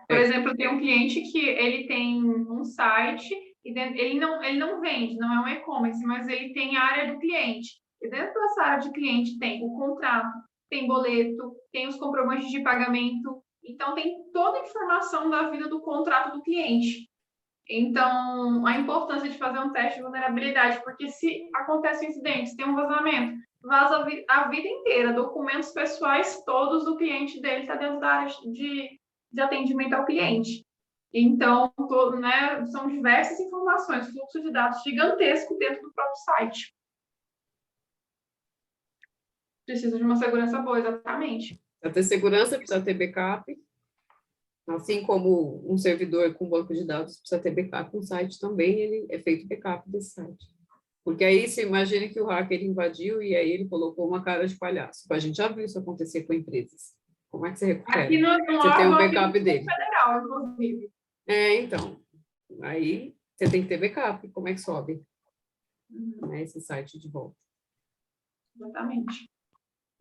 Por exemplo, tem um cliente que ele tem um site e ele não vende, não é um e-commerce, mas ele tem a área do cliente. E dentro dessa área de cliente tem o contrato, tem boleto, tem os comprovantes de pagamento. Então, tem toda a informação da vida do contrato do cliente. Então, a importância de fazer um teste de vulnerabilidade, porque se acontece um incidente, se tem um vazamento, vaza a vida inteira, documentos pessoais todos do cliente dele está dentro da área de atendimento ao cliente. Então, né, são diversas informações, fluxo de dados gigantesco dentro do próprio site. Precisa de uma segurança boa, exatamente. Para ter segurança, precisa ter backup. Assim como um servidor com banco de dados precisa ter backup, um site também ele é feito backup desse site. Porque aí você imagina que o hacker invadiu e aí ele colocou uma cara de palhaço. A gente já viu isso acontecer com empresas. Como é que você recupera? Aqui no você tem um backup dele. Federal, inclusive. Então. Aí você tem que ter backup. Como é que sobe esse site de volta? Exatamente.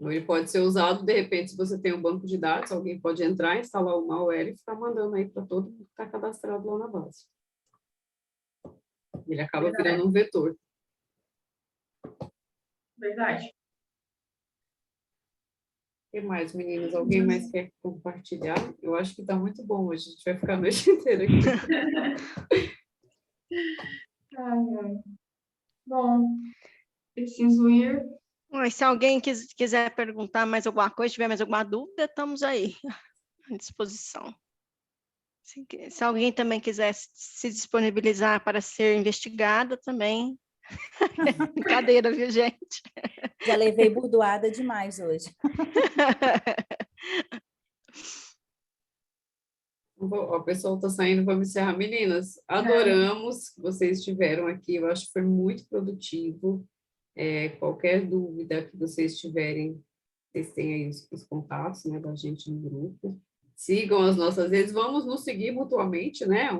Ele pode ser usado, de repente, se você tem um banco de dados, alguém pode entrar, instalar o malware e ficar mandando aí para todo mundo que está cadastrado lá na base. Ele acaba virando um vetor. Verdade. O que mais, meninas? Alguém mais quer compartilhar? Eu acho que está muito bom hoje. A gente vai ficar a noite inteira aqui. Bom, preciso ir. Mas se alguém quiser perguntar mais alguma coisa, tiver mais alguma dúvida, estamos aí à disposição. Se alguém também quiser se disponibilizar para ser investigada também. Brincadeira, viu, gente? Já levei burdoada demais hoje. O pessoal está saindo, vamos encerrar. Meninas, adoramos que vocês estiveram aqui. Eu acho que foi muito produtivo. Qualquer dúvida que vocês tiverem, vocês têm aí os contatos, né, da gente no grupo. Sigam as nossas redes, vamos nos seguir mutuamente, né? É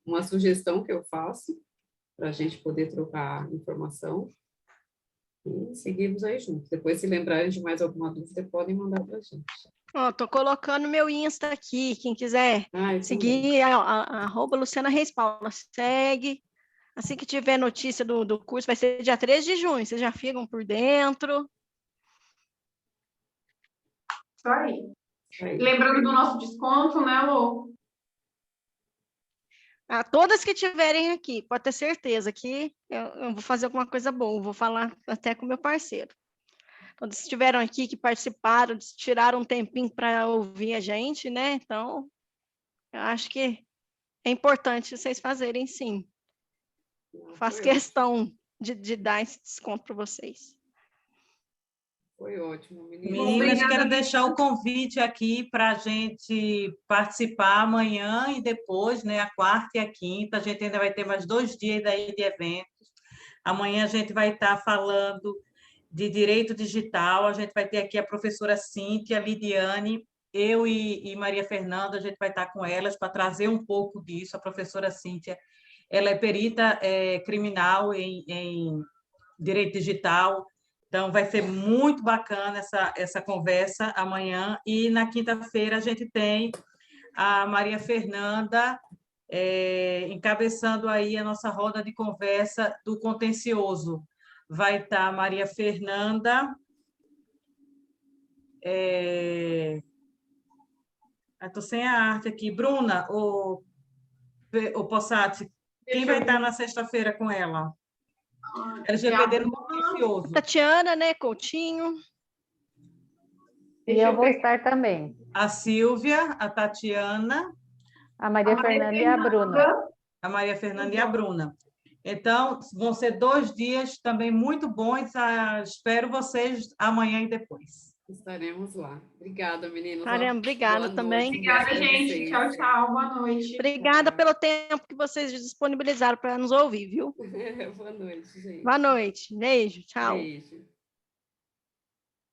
uma sugestão que eu faço para a gente poder trocar informação e seguimos aí juntos. Depois, se lembrarem de mais alguma dúvida, podem mandar para a gente. Estou colocando meu Insta aqui, quem quiser seguir, @ Luciana Reis Paula, segue. Assim que tiver notícia do curso, vai ser dia 3 de junho, vocês já ficam por dentro. Isso aí. Lembrando do nosso desconto, né, Lô? Todas que tiverem aqui, pode ter certeza que eu vou fazer alguma coisa boa, vou falar até com o meu parceiro. Todos que estiveram aqui, que participaram, tiraram um tempinho para ouvir a gente, né? Então, eu acho que é importante vocês fazerem, sim. Faço questão de dar esse desconto para vocês. Foi ótimo, meninas. Meninas, quero deixar o convite aqui para a gente participar amanhã e depois, né, a quarta e a quinta. A gente ainda vai ter mais 2 dias daí de eventos. Amanhã a gente vai estar falando de direito digital. A gente vai ter aqui a professora Cíntia, Lidiane, eu e Maria Fernanda, a gente vai estar com elas para trazer um pouco disso. A professora Cíntia, ela é perita criminal em direito digital. Então, vai ser muito bacana essa conversa amanhã. E na quinta-feira a gente tem a Maria Fernanda encabeçando aí a nossa roda de conversa do contencioso. Vai estar a Maria Fernanda. Estou sem a arte aqui. Bruna, ou Possati, quem vai estar na sexta-feira com ela? LGPD no contencioso. Tatiana, né? Coutinho. E eu vou estar também. A Silvia, a Tatiana, A Maria Fernanda e a Bruna. a Maria Fernanda e a Bruna. Então, vão ser 2 dias também muito bons. Espero vocês amanhã e depois. Estaremos lá. Obrigada, meninas. Mariana, obrigada Boa também. noite. Obrigada, gente. Tchau, tchau. Boa noite. Obrigada pelo tempo que vocês disponibilizaram para nos ouvir, viu? Boa noite, gente. Boa noite. Beijo. Tchau. Beijo.